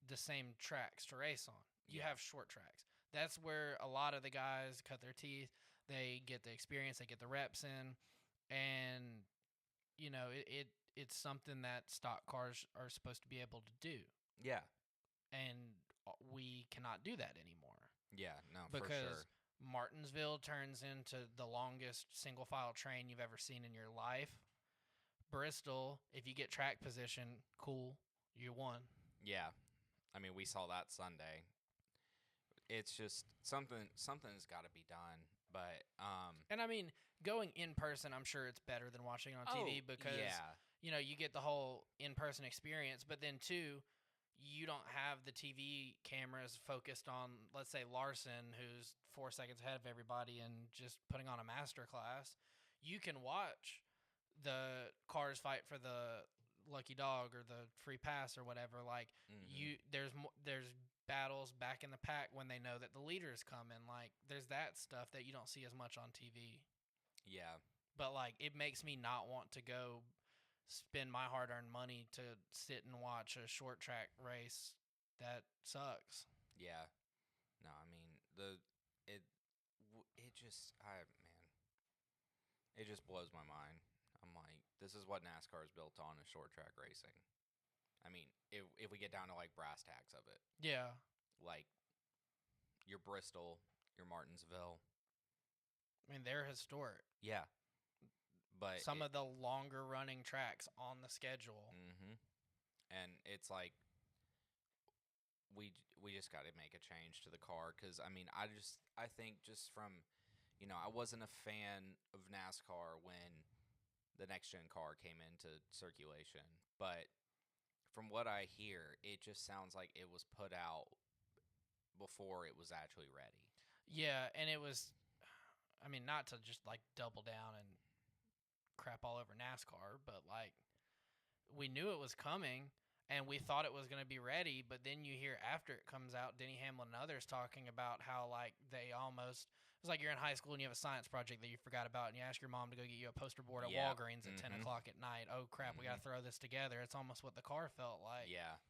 the same tracks to race on. You have short tracks. That's where a lot of the guys cut their teeth. They get the experience, they get the reps in, and you know, it's something that stock cars are supposed to be able to do. Yeah. And we cannot do that anymore. Yeah, no, because for sure. Martinsville turns into the longest single file train you've ever seen in your life. Bristol, if you get track position, cool, you won. Yeah. I mean, we saw that Sunday. It's just something's got to be done. But And I mean, going in person, I'm sure it's better than watching on TV because yeah. you get the whole in-person experience. But then too, you don't have the TV cameras focused on, let's say, Larson, who's 4 seconds ahead of everybody and just putting on a master class. You can watch the cars fight for the lucky dog or the free pass or whatever. Like there's battles back in the pack when they know that the leader is coming. Like there's that stuff that you don't see as much on TV. Yeah. But like it makes me not want to go spend my hard-earned money to sit and watch a short track race. That sucks. Yeah. No, I mean it it just it just blows my mind. I'm like, this is what NASCAR is built on, is short track racing. I mean, if we get down to like brass tacks of it, Yeah. like your Bristol, your Martinsville, I mean, they're historic. yeah, but Some of the longer running tracks on the schedule. and it's like we just got to make a change to the car, because I mean, I think just from, I wasn't a fan of NASCAR when the next gen car came into circulation, but from what I hear, it just sounds like it was put out before it was actually ready. Yeah, and it was, I mean, not to just like double down and crap all over NASCAR, but like we knew it was coming and we thought it was going to be ready, but then you hear after it comes out, Denny Hamlin and others talking about how like they almost, it's like you're in high school and you have a science project that you forgot about and you ask your mom to go get you a poster board at Walgreens at 10 o'clock at night. Oh crap, we got to throw this together. It's almost what the car felt like. Yeah.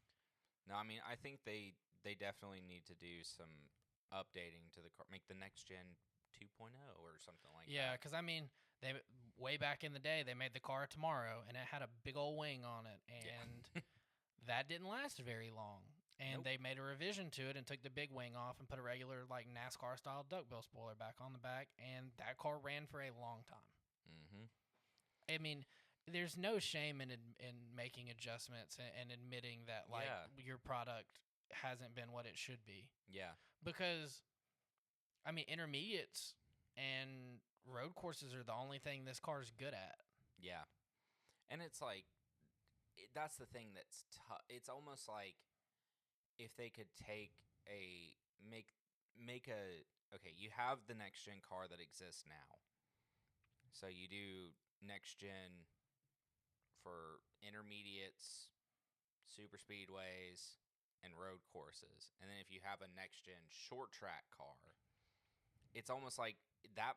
No, I mean, I think they definitely need to do some updating to the car, make the next gen 2.0 or something like that. Yeah, because I mean, they way back in the day they made the car tomorrow and it had a big old wing on it, and that didn't last very long. And they made a revision to it and took the big wing off and put a regular like NASCAR style duckbill spoiler back on the back, and that car ran for a long time. I mean, there's no shame in making adjustments and admitting that like your product hasn't been what it should be. Yeah. Because I mean, intermediates and road courses are the only thing this car's good at. Yeah. And it's like, that's the thing that's tough. It's almost like if they could okay, you have the next gen car that exists now. So you do next gen for intermediates, super speedways, and road courses. And then if you have a next gen short track car, it's almost like that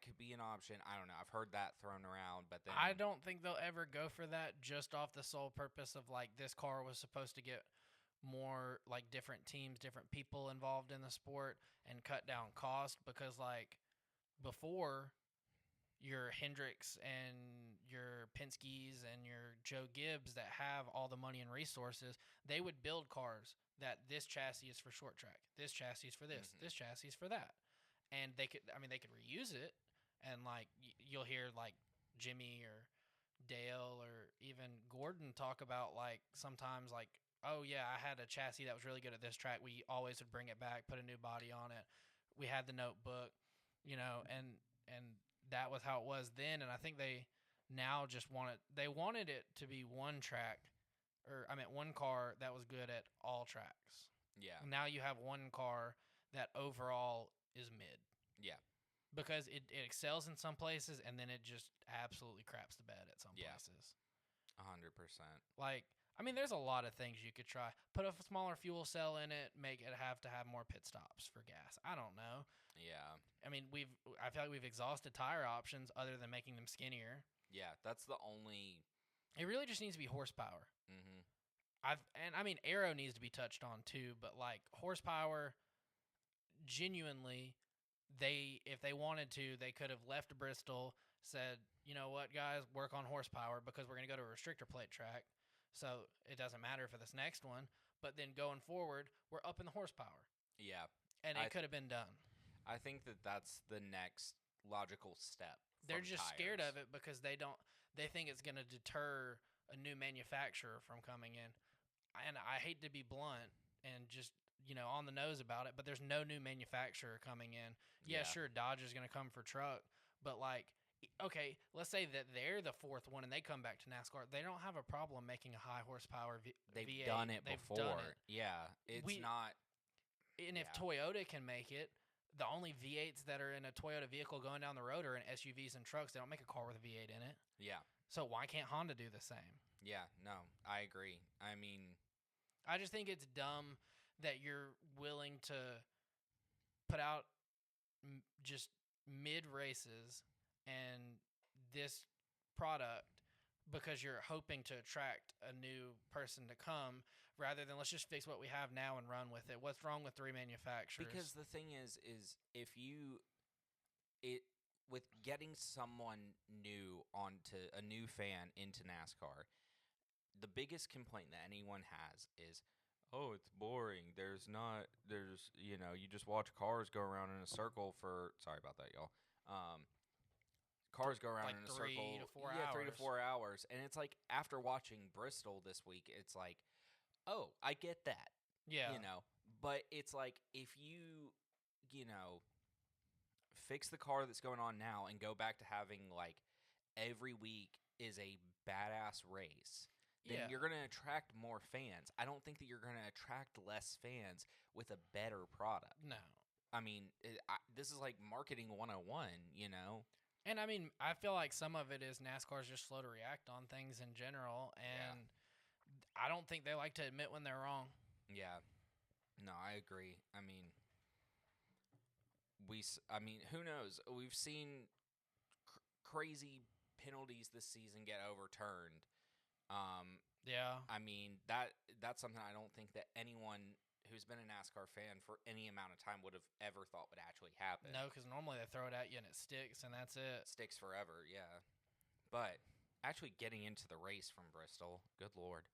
could be an option. I don't know. I've heard that thrown around, but then I don't think they'll ever go for that, just off the sole purpose of like this car was supposed to get more like different teams, different people involved in the sport and cut down cost, because like before, your Hendricks and your Penske's and your Joe Gibbs that have all the money and resources, they would build cars that this chassis is for short track, this chassis is for this, this chassis is for that. And they could reuse it, and like you'll hear like Jimmy or Dale or even Gordon talk about like sometimes like, oh yeah, I had a chassis that was really good at this track. We always would bring it back, put a new body on it. We had the notebook, and that was how it was then. And I think they now just wanted it to be one track, or I meant one car that was good at all tracks. Yeah. Now you have one car that overall is mid. Yeah. Because it excels in some places and then it just absolutely craps the bed at some places. 100%. Like, I mean, there's a lot of things you could try. Put a smaller fuel cell in it, make it have to have more pit stops for gas. I don't know. Yeah. I mean, I feel like we've exhausted tire options other than making them skinnier. Yeah, that's the only. It really just needs to be horsepower. I mean, aero needs to be touched on too, but like horsepower, genuinely, if they wanted to, they could have left Bristol, said, you know what, guys, work on horsepower because we're going to go to a restrictor plate track, so it doesn't matter for this next one. But then going forward, we're up in the horsepower. Yeah. And it could have been done. I think that's the next logical step. They're just scared of it because they don't. they think it's going to deter a new manufacturer from coming in. And I hate to be blunt and just on the nose about it, but there's no new manufacturer coming in. Yeah, sure, Dodge is going to come for truck, but like, okay, let's say that they're the fourth one and they come back to NASCAR. They don't have a problem making a high horsepower They've V8. done it They've before. done it. Yeah, it's not. And if Toyota can make it, the only V8s that are in a Toyota vehicle going down the road are in SUVs and trucks. They don't make a car with a V8 in it. Yeah. So why can't Honda do the same? Yeah, no, I agree. I mean, I just think it's dumb that you're willing to put out just mid races and this product because you're hoping to attract a new person to come rather than let's just fix what we have now and run with it. What's wrong with three manufacturers? Because the thing is if you with getting someone new onto a new fan into NASCAR, the biggest complaint that anyone has is, oh, it's boring. You just watch cars go around in a circle for, sorry about that, y'all. Cars go around like in a 3 circle. to 4 hours. 3 to 4 hours. And it's like, after watching Bristol this week, it's like, oh, I get that. Yeah. But it's like, if you fix the car that's going on now and go back to having, like, every week is a badass race, then you're going to attract more fans. I don't think that you're going to attract less fans with a better product. No. I mean, this is like marketing 101, And I mean, I feel like some of it is NASCAR's just slow to react on things in general, and I don't think they like to admit when they're wrong. Yeah. No, I agree. I mean, who knows? We've seen crazy penalties this season get overturned. Yeah. I mean, that's something I don't think that anyone who's been a NASCAR fan for any amount of time would have ever thought would actually happen. No, because normally they throw it at you and it sticks, and that's it. Sticks forever, yeah. But actually getting into the race from Bristol, good Lord.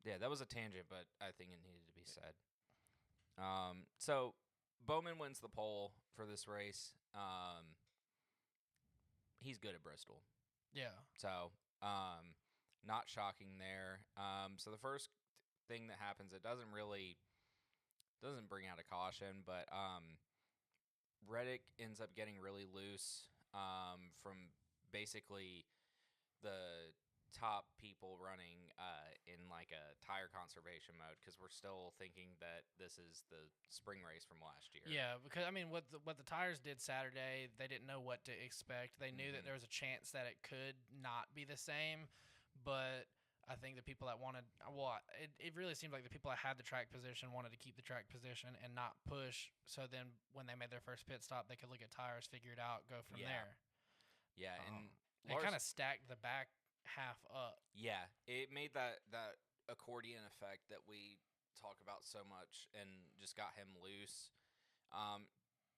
Yeah, that was a tangent, but I think it needed to be said. So Bowman wins the pole for this race. He's good at Bristol. Yeah. So, not shocking there. So the first thing that happens, it doesn't bring out a caution, but Reddick ends up getting really loose from basically the top people running in like a tire conservation mode, because we're still thinking that this is the spring race from last year. Yeah, because I mean, what the tires did Saturday, they didn't know what to expect. They knew that there was a chance that it could not be the same, but I think the people that wanted, it really seemed like the people that had the track position wanted to keep the track position and not push. So then when they made their first pit stop, they could look at tires, figure it out, go from there. Yeah, and it kind of stacked the back half up. Yeah, it made that accordion effect that we talk about so much, and just got him loose.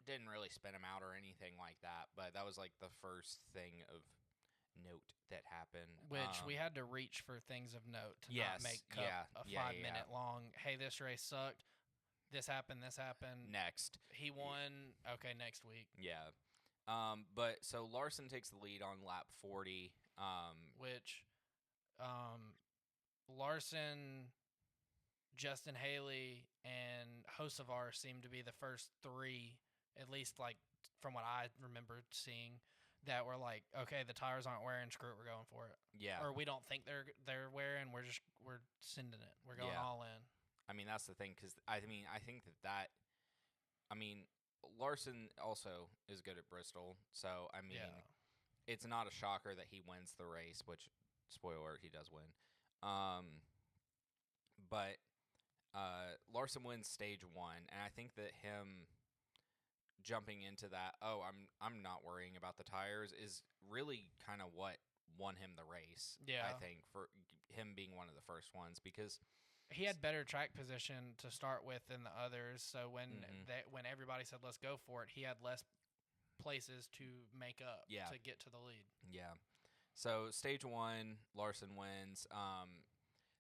Didn't really spin him out or anything like that, but that was like the first thing of note that happened. Which we had to reach for things of note to not make a 5-minute long, hey, this race sucked, this happened, next. He won, okay, next week. Yeah. But so Larson takes the lead on lap 40. Which Larson, Justin Haley, and Hocevar seem to be the first three, at least like from what I remember seeing, that were like, okay, the tires aren't wearing, screw it, we're going for it. Yeah. Or we don't think they're wearing, we're sending it. We're going all in. I mean, that's the thing, because I think that Larson also is good at Bristol, so I mean, it's not a shocker that he wins the race, which, spoiler alert, he does win. But Larson wins stage 1, and I think that him jumping into that, I'm not worrying about the tires, is really kind of what won him the race. Yeah. I think, for him being one of the first ones, because he had better track position to start with than the others. So when everybody said let's go for it, he had less places to make up to get to the lead. Yeah. So stage 1, Larson wins.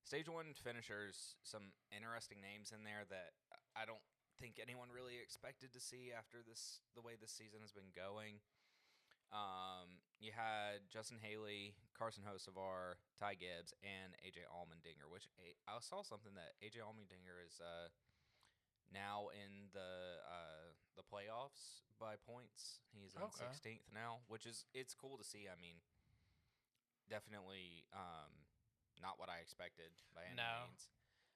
Stage 1 finishers, some interesting names in there that I don't think anyone really expected to see after the way this season has been going. You had Justin Haley, Carson Hocevar, Ty Gibbs, and AJ Allmendinger. Which I saw something that AJ Allmendinger is now in the playoffs by points. He's in 16th now, which is it's cool to see. I mean, definitely not what I expected by any means.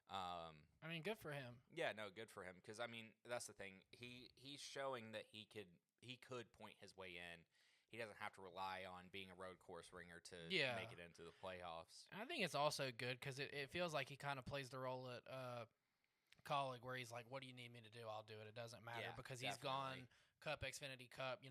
I mean, good for him. Yeah, no, good for him because I mean that's the thing. He's showing that he could point his way in. He doesn't have to rely on being a road course ringer to make it into the playoffs. And I think it's also good because it feels like he kind of plays the role at Colleague where he's like, what do you need me to do? I'll do it. It doesn't matter because he's gone Cup, Xfinity Cup.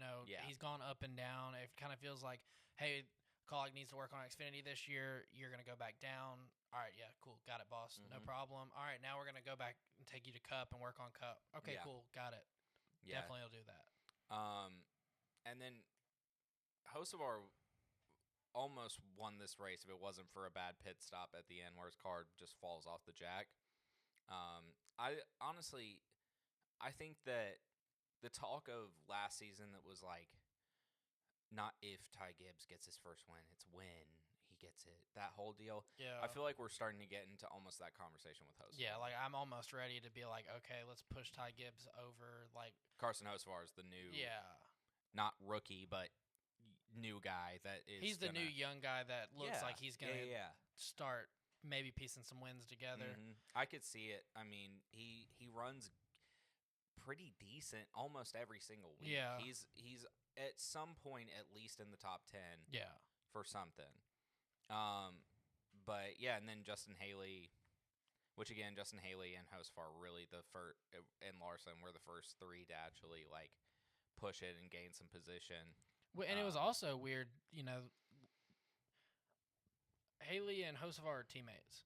He's gone up and down. It kind of feels like, hey, Colleague needs to work on Xfinity this year. You're going to go back down. All right, yeah, cool. Got it, boss. No problem. All right, now we're going to go back and take you to Cup and work on Cup. Okay, cool. Got it. Yeah. Definitely will do that. And then Hocevar almost won this race if it wasn't for a bad pit stop at the end where his car just falls off the jack. I honestly, I think that the talk of last season that was like, not if Ty Gibbs gets his first win, it's when he gets it. That whole deal. Yeah. I feel like we're starting to get into almost that conversation with Hocevar. Yeah, like I'm almost ready to be like, okay, let's push Ty Gibbs over. Like Carson Hocevar is the new, not rookie, but new guy that is. He's the new young guy that looks like he's gonna start maybe piecing some wins together. I could see it. I mean, he runs pretty decent almost every single week. Yeah. He's at some point at least in the top 10. Yeah. For something. But yeah, and then Justin Haley, which again, Justin Haley and Hocevar really the first, and Larson were the first three to actually like push it and gain some position. Well, and it was also weird, Haley and Hocevar are teammates.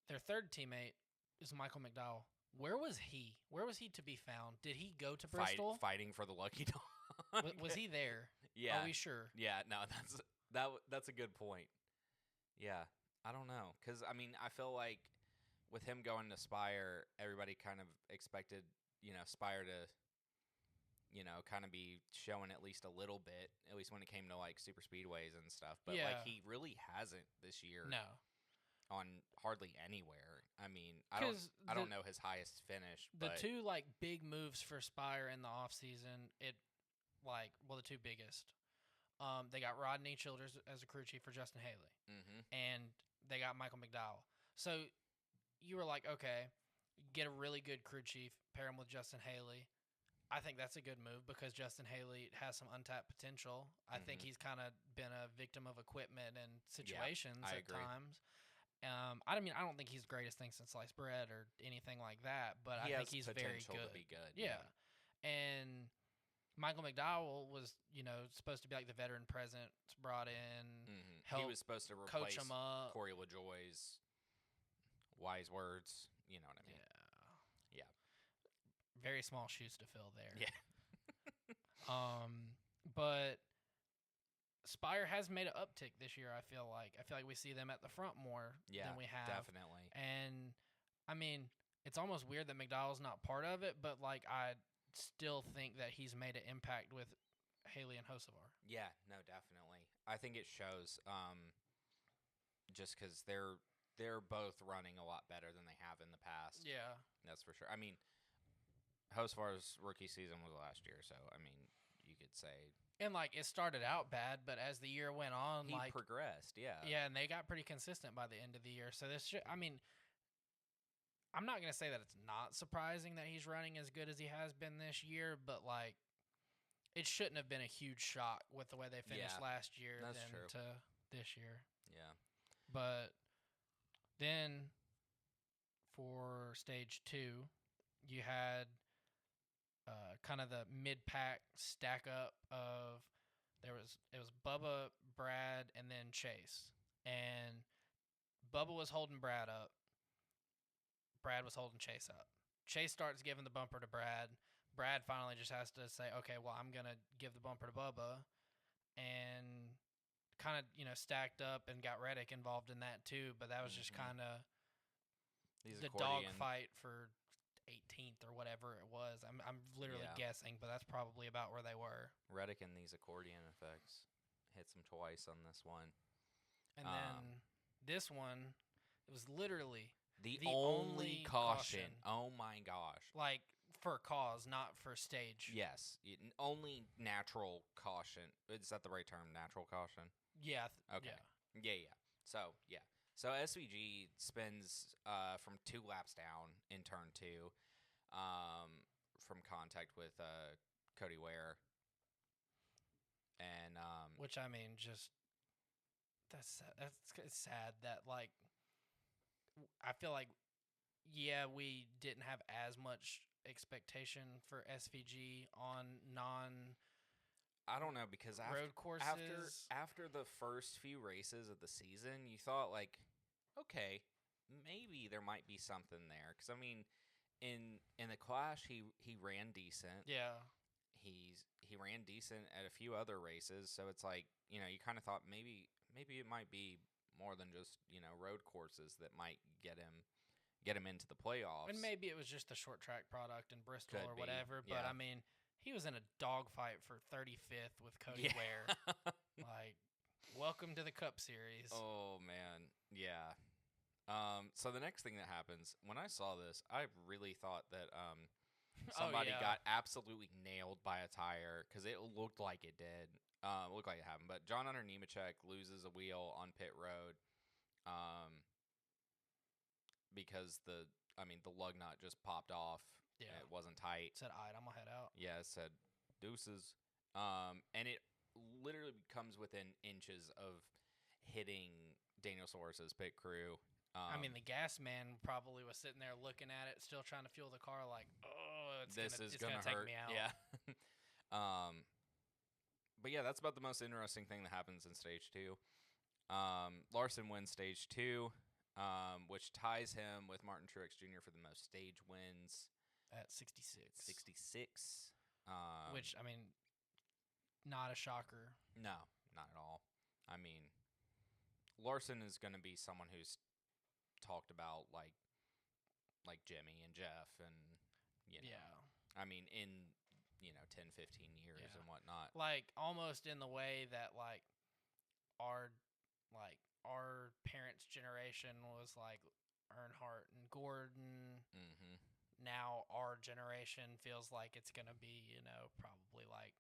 Their third teammate is Michael McDowell. Where was he? Where was he to be found? Did he go to Bristol? Fighting for the lucky dog. Was he there? Yeah. Are we sure? Yeah, no, that's a good point. Yeah, I don't know. Because, I mean, I feel like with him going to Spire, everybody kind of expected, Spire to, kind of be showing at least a little bit, at least when it came to, like, super speedways and stuff. But, like, he really hasn't this year. No. On hardly anywhere. I mean, I don't know his highest finish. The two, like, big moves for Spire in the offseason, the two biggest. They got Rodney Childers as a crew chief for Justin Haley. And they got Michael McDowell. So you were like, okay, get a really good crew chief, pair him with Justin Haley. I think that's a good move because Justin Haley has some untapped potential. I think he's kind of been a victim of equipment and situations at times. I mean, I don't think he's the greatest thing since sliced bread or anything like that, but I think he's very good. To be good. Yeah. And Michael McDowell was, supposed to be like the veteran presence brought in. Help he was supposed to replace Corey LaJoie's wise words. You know what I mean? Yeah. Very small shoes to fill there. Yeah. But Spire has made an uptick this year, I feel like. I feel like we see them at the front more than we have. Definitely. And, I mean, it's almost weird that McDowell's not part of it, but, like, I still think that he's made an impact with Haley and Hocevar. Yeah, no, definitely. I think it shows just because they're both running a lot better than they have in the past. Yeah. That's for sure. I mean, Hocevar's rookie season was last year, so, I mean, you could say... And, like, it started out bad, but as the year went on, he progressed, yeah. Yeah, and they got pretty consistent by the end of the year. So I'm not going to say that it's not surprising that he's running as good as he has been this year, but, like, it shouldn't have been a huge shock with the way they finished last year to this year. Yeah. But then for stage 2, you had kind of the mid-pack stack up of it was Bubba, Brad, and then Chase. And Bubba was holding Brad up. Brad was holding Chase up. Chase starts giving the bumper to Brad. Brad finally just has to say, okay, well, I'm going to give the bumper to Bubba. And kind of, stacked up and got Reddick involved in that too. But that was just kind of the dog fight for 18th or whatever it was. I'm literally Yeah. guessing, but that's probably about where they were. Reddick and these accordion effects hits him twice on this one. And then this one, it was literally The the only caution. Oh my gosh. like for cause, not for stage. Yes, only natural caution. Is that the right term? Natural caution. Yeah. Okay. Yeah. Yeah. So SVG spins from 2 laps down in turn 2, from contact with Cody Ware, and Which I mean, just that's it's sad that like I feel like we didn't have as much expectation for SVG on non I don't know, because road courses. after the first few races of the season, you thought like, okay, maybe there might be something there. Because I mean, in the Clash, he ran decent. Yeah. He ran decent at a few other races, so it's like, you kind of thought maybe it might be more than just road courses that might get him into the playoffs. And maybe it was just the short track product in Bristol Could or be, whatever. But yeah. I mean, he was in a dogfight for 35th with Cody Ware. Like, welcome to the Cup Series. Oh man, yeah. So the next thing that happens, when I saw this, I really thought that somebody got absolutely nailed by a tire, because it looked like it did. It looked like it happened. But John Hunter Nemechek loses a wheel on pit road, because the lug nut just popped off. Yeah. It wasn't tight. It said, "All right, I'm gonna head out." Yeah, it said deuces. And it literally comes within inches of hitting Daniel Suarez's pit crew. I mean, the gas man probably was sitting there looking at it, still trying to fuel the car, like, oh, it's gonna take hurt me out. Yeah. But yeah, that's about the most interesting thing that happens in stage 2. Larson wins stage 2, which ties him with Martin Truex Jr. for the most stage wins At 66. 66. Which, I mean, not a shocker. No, not at all. I mean, Larson is going to be someone who's talked about like Jimmy and Jeff, and yeah. I mean, in 10, 15 years and whatnot. Like almost in the way that our parents' generation was like Earnhardt and Gordon. Mm-hmm. Now our generation feels like it's gonna be probably like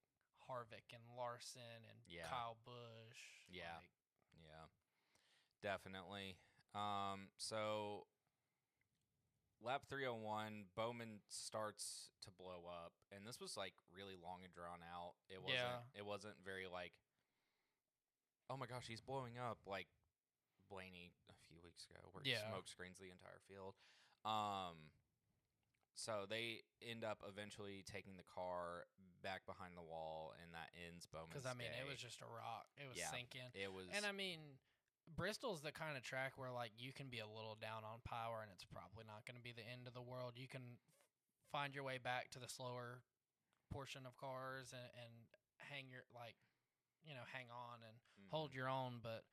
Harvick and Larson and Kyle Busch. Yeah. Yeah. Definitely. So lap 301, Bowman starts to blow up, and this was like really long and drawn out. It wasn't very like, oh my gosh, he's blowing up like Blaney a few weeks ago, where he smoke screens the entire field. So they end up eventually taking the car back behind the wall, and that ends Bowman's Because I mean, day. it was just a rock. It was sinking. It was, and I mean, Bristol's the kind of track where like you can be a little down on power, and it's probably not going to be the end of the world. You can find your way back to the slower portion of cars and hang on and hold your own. But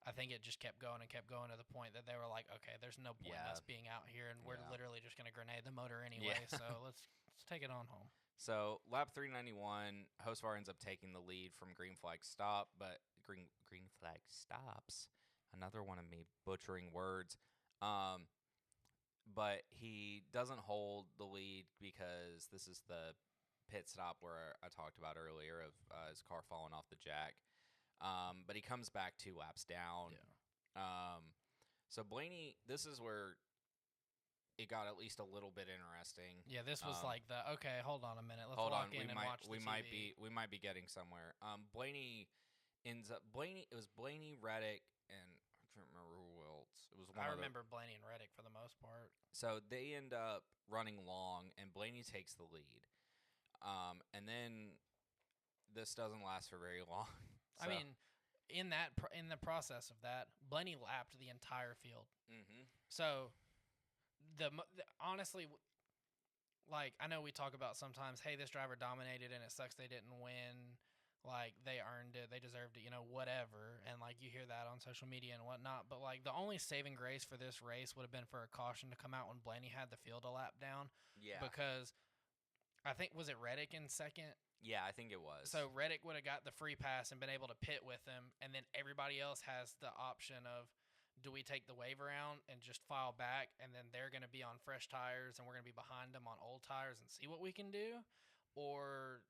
I think it just kept going to the point that they were like, okay, there's no point in us being out here, and we're literally just going to grenade the motor anyway. So let's take it on home. So lap 391, Hosvar ends up taking the lead from green flag stop, but green flag stops. Another one of me butchering words. But he doesn't hold the lead, because this is the pit stop where I talked about earlier of his car falling off the jack. But he comes back 2 laps down. Yeah. So Blaney, this is where it got at least a little bit interesting. Yeah, this was like okay, hold on a minute. Let's walk in and watch the TV. We might be getting somewhere. Blaney ends up it was Blaney, Reddick, and I can't remember who else. It was one I remember Blaney and Reddick for the most part. So they end up running long, and Blaney takes the lead. And then this doesn't last for very long. So, I mean, in the process of that, Blaney lapped the entire field. Mm-hmm. So honestly, like I know we talk about sometimes, hey, this driver dominated and it sucks they didn't win. like they earned it, they deserved it, whatever. And like you hear that on social media and whatnot. But like the only saving grace for this race would have been for a caution to come out when Blaney had the field a lap down. Yeah. Because I think, was it Reddick in second? Yeah, I think it was. So Reddick would have got the free pass and been able to pit with him, and then everybody else has the option of, do we take the waiver out and just file back, and then they're going to be on fresh tires, and we're going to be behind them on old tires and see what we can do? Or,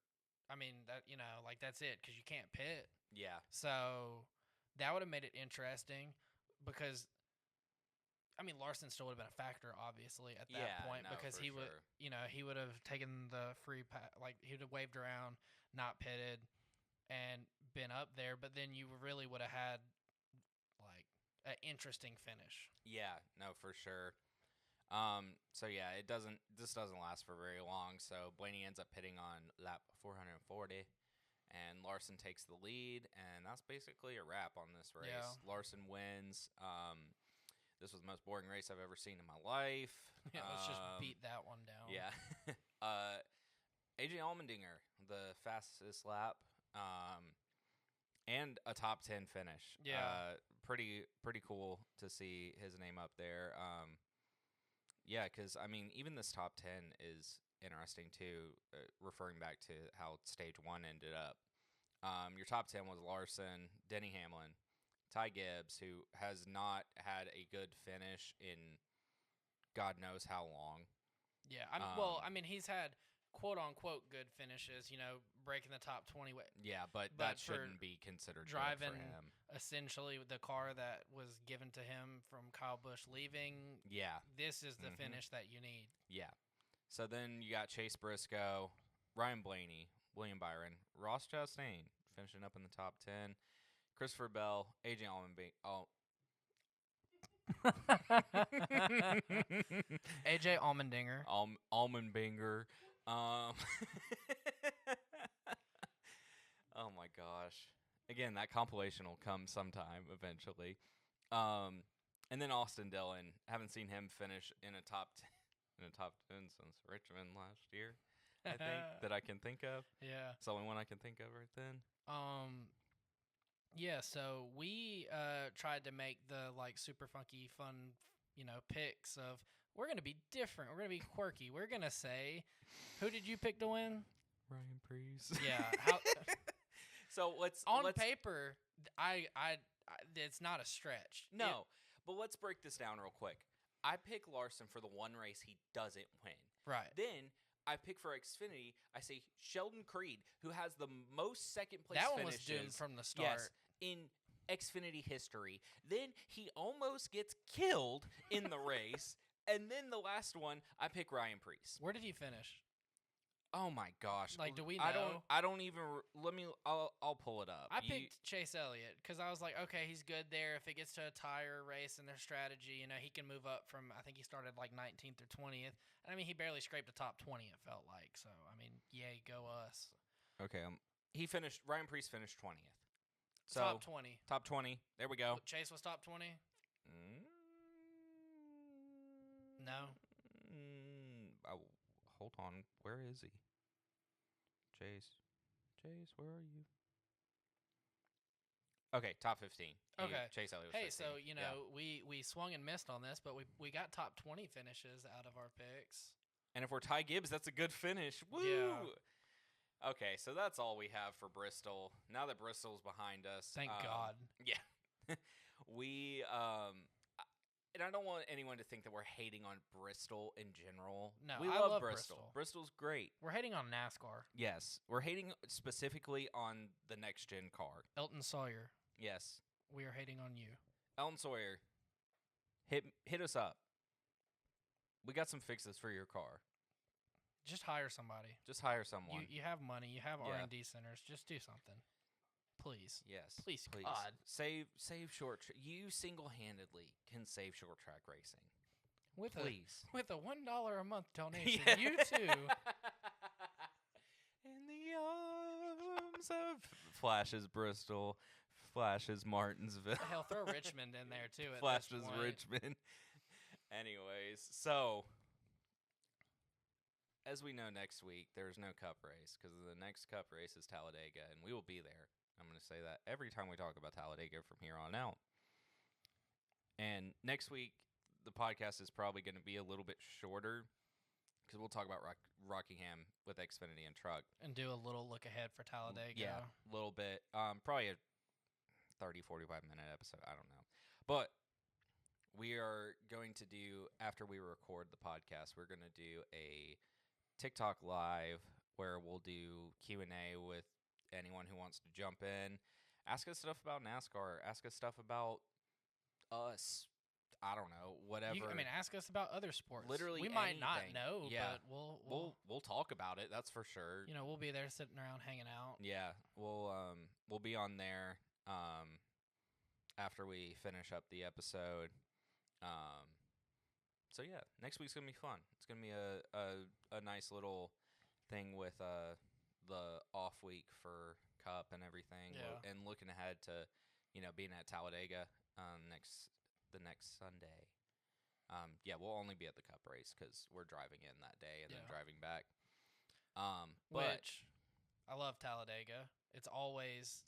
I mean, that like that's it, because you can't pit. Yeah. So that would have made it interesting, because I mean, Larson still would have been a factor, obviously, at that point, because he would, he would have taken the free like he would have waved around, not pitted, and been up there. But then you really would have had like an interesting finish. Yeah, no, for sure. So yeah, this doesn't last for very long. So Blaney ends up pitting on lap 440, and Larson takes the lead, and that's basically a wrap on this race. Yeah. Larson wins. This was the most boring race I've ever seen in my life. Yeah, let's just beat that one down. Yeah. AJ Allmendinger, the fastest lap, and a top 10 finish. Yeah. Pretty cool to see his name up there. Yeah, because, I mean, even this top 10 is interesting, too, referring back to how stage 1 ended up. Your top 10 was Larson, Denny Hamlin, Ty Gibbs, who has not had a good finish in God knows how long. Yeah, I mean, he's had quote-unquote good finishes, breaking the top 20. Yeah, but that shouldn't be considered driving good for him. Essentially the car that was given to him from Kyle Busch leaving. Yeah. This is the finish that you need. Yeah. So then you got Chase Briscoe, Ryan Blaney, William Byron, Ross Chastain finishing up in the top 10. Christopher Bell, AJ AJ Allmendinger. Allmendinger. Oh my gosh. Again, that compilation will come sometime eventually. And then Austin Dillon. Haven't seen him finish in a top 10 since Richmond last year. I think that I can think of. Yeah. It's the only one I can think of right then. Yeah, so we tried to make the like super funky fun, picks of, we're going to be different. We're going to be quirky. We're going to say, who did you pick to win? Ryan Preece. Yeah. So let's paper, I it's not a stretch. No, but let's break this down real quick. I pick Larson for the one race he doesn't win. Right. Then I pick for Xfinity. I say Sheldon Creed, who has the most second place that finishes. That one was doomed from the start. Yes, in Xfinity history. Then he almost gets killed in the race. And then the last one, I pick Ryan Preece. Where did he finish? Oh my gosh! Like, do we know? I don't even. I'll pull it up. I picked Chase Elliott because I was like, okay, he's good there. If it gets to a tire race and their strategy, he can move up from. I think he started like 19th or 20th, and I mean he barely scraped the top 20. It felt like so. I mean, yay, go us. Okay, Ryan Preece finished 20th. So top 20. Top 20. There we go. Chase was top 20. No. Hold on. Where is he? Chase, where are you? Okay, top 15. Okay. Chase Elliott was 15. Hey, so, we swung and missed on this, but we got top 20 finishes out of our picks. And if we're Ty Gibbs, that's a good finish. Woo! Yeah. Okay, so that's all we have for Bristol. Now that Bristol's behind us. Thank God. Yeah. We, and I don't want anyone to think that we're hating on Bristol in general. No, we I love love Bristol. Bristol's great. We're hating on NASCAR. Yes, we're hating specifically on the next gen car. Elton Sawyer. Yes. We are hating on you. Elton Sawyer, hit us up. We got some fixes for your car. Just hire somebody. Just hire someone. You have money. You have R&D centers. Just do something. Please. Yes. Please. God. Save short. You single-handedly can save short track racing. With Please. With a $1 a month donation, you too. In the arms of Flashes Bristol, Flashes Martinsville. Hell, throw Richmond in there too. At Flashes this point. Richmond. Anyways, so as we know, next week there's no Cup race because the next Cup race is Talladega, and we will be there. I'm going to say that every time we talk about Talladega from here on out. And next week, the podcast is probably going to be a little bit shorter because we'll talk about Rockingham with Xfinity and Truck. And do a little look ahead for Talladega. Yeah, a little bit. Probably a 30, 45-minute episode. I don't know. But we are going to do, after we record the podcast, we're going to do a TikTok live where we'll do Q&A with anyone who wants to jump in. Ask us stuff about NASCAR. Ask us stuff about us. I don't know, whatever. Ask us about other sports. Literally, we might not anything. know, Yeah. but we'll talk about it. That's for sure. We'll be there sitting around hanging out. Yeah, we'll be on there after we finish up the episode. So yeah, next week's gonna be fun. It's gonna be a nice little thing with the off week for Cup and everything, and looking ahead to being at Talladega the next Sunday. We'll only be at the Cup race because we're driving in that day and then driving back. Which I love Talladega. It always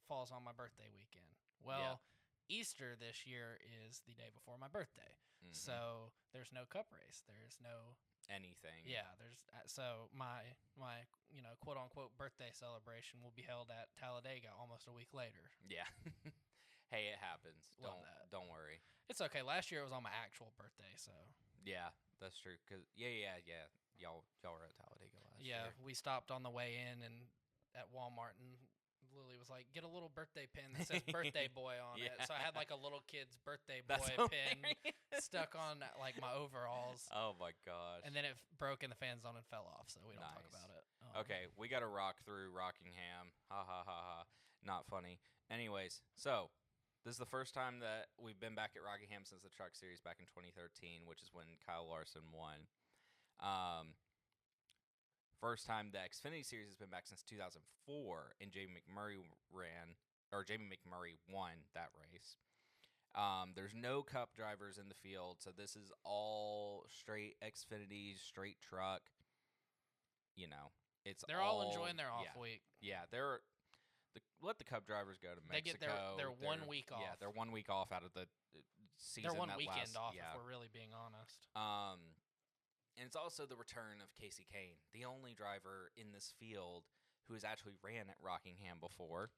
falls on my birthday weekend. Well, Easter this year is the day before my birthday, so there's no Cup race. There's no anything. Yeah, there's so my quote unquote birthday celebration will be held at Talladega almost a week later. Yeah. Hey, it happens. Don't worry. It's okay. Last year it was on my actual birthday, so. Yeah, that's true. Cause y'all were at Talladega last year. Yeah, we stopped on the way in and at Walmart, and Lily was like, "Get a little birthday pin that says "Birthday Boy" on it." So I had like a little kid's birthday boy pin stuck on like my overalls. Oh my gosh! And then it broke in the fan zone and fell off, so we don't talk about it. Okay, we got to rock through Rockingham. Ha ha ha ha! Not funny. Anyways, so. This is the first time that we've been back at Rockingham since the Truck Series back in 2013, which is when Kyle Larson won. First time the Xfinity Series has been back since 2004, and Jamie McMurray won that race. There's no Cup drivers in the field, so this is all straight Xfinity, straight Truck. They're all enjoying their off week. Yeah, let the Cup drivers go to Mexico. They get their 1 week off. Yeah, they're 1 week off out of the season. They're one weekend off, if we're really being honest. And it's also the return of Casey Kane, the only driver in this field who has actually ran at Rockingham before.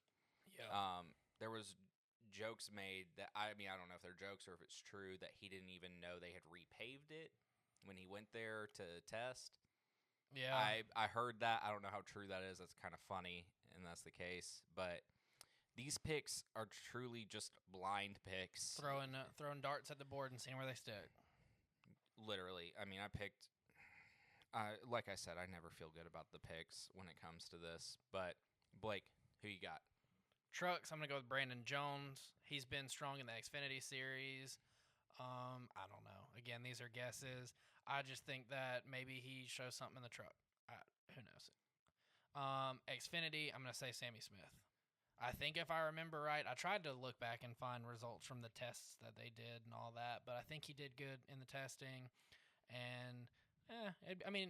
Yeah. There was jokes made that, I don't know if they're jokes or if it's true, that he didn't even know they had repaved it when he went there to test. Yeah. I heard that. I don't know how true that is. That's kind of funny, and that's the case. But these picks are truly just blind picks. Throwing darts at the board and seeing where they stick. Literally. I picked... like I said, I never feel good about the picks when it comes to this. But, Blake, who you got? Trucks, I'm going to go with Brandon Jones. He's been strong in the Xfinity Series. I don't know. Again, these are guesses. I just think that maybe he shows something in the truck. Who knows? Xfinity, I'm going to say Sammy Smith. I think if I remember right, I tried to look back and find results from the tests that they did and all that, but I think he did good in the testing. And,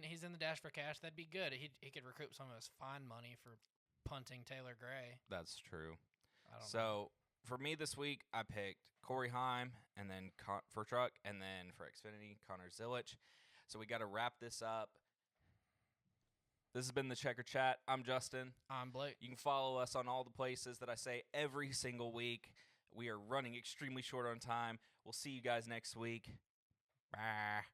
he's in the Dash for Cash. That'd be good. He could recoup some of his fine money for punting Taylor Gray. That's true. I don't know. For me this week, I picked Corey Heim, and then for Truck, and then for Xfinity, Connor Zilic. So we got to wrap this up. This has been the Checker Chat. I'm Justin. I'm Blake. You can follow us on all the places that I say every single week. We are running extremely short on time. We'll see you guys next week. Bye.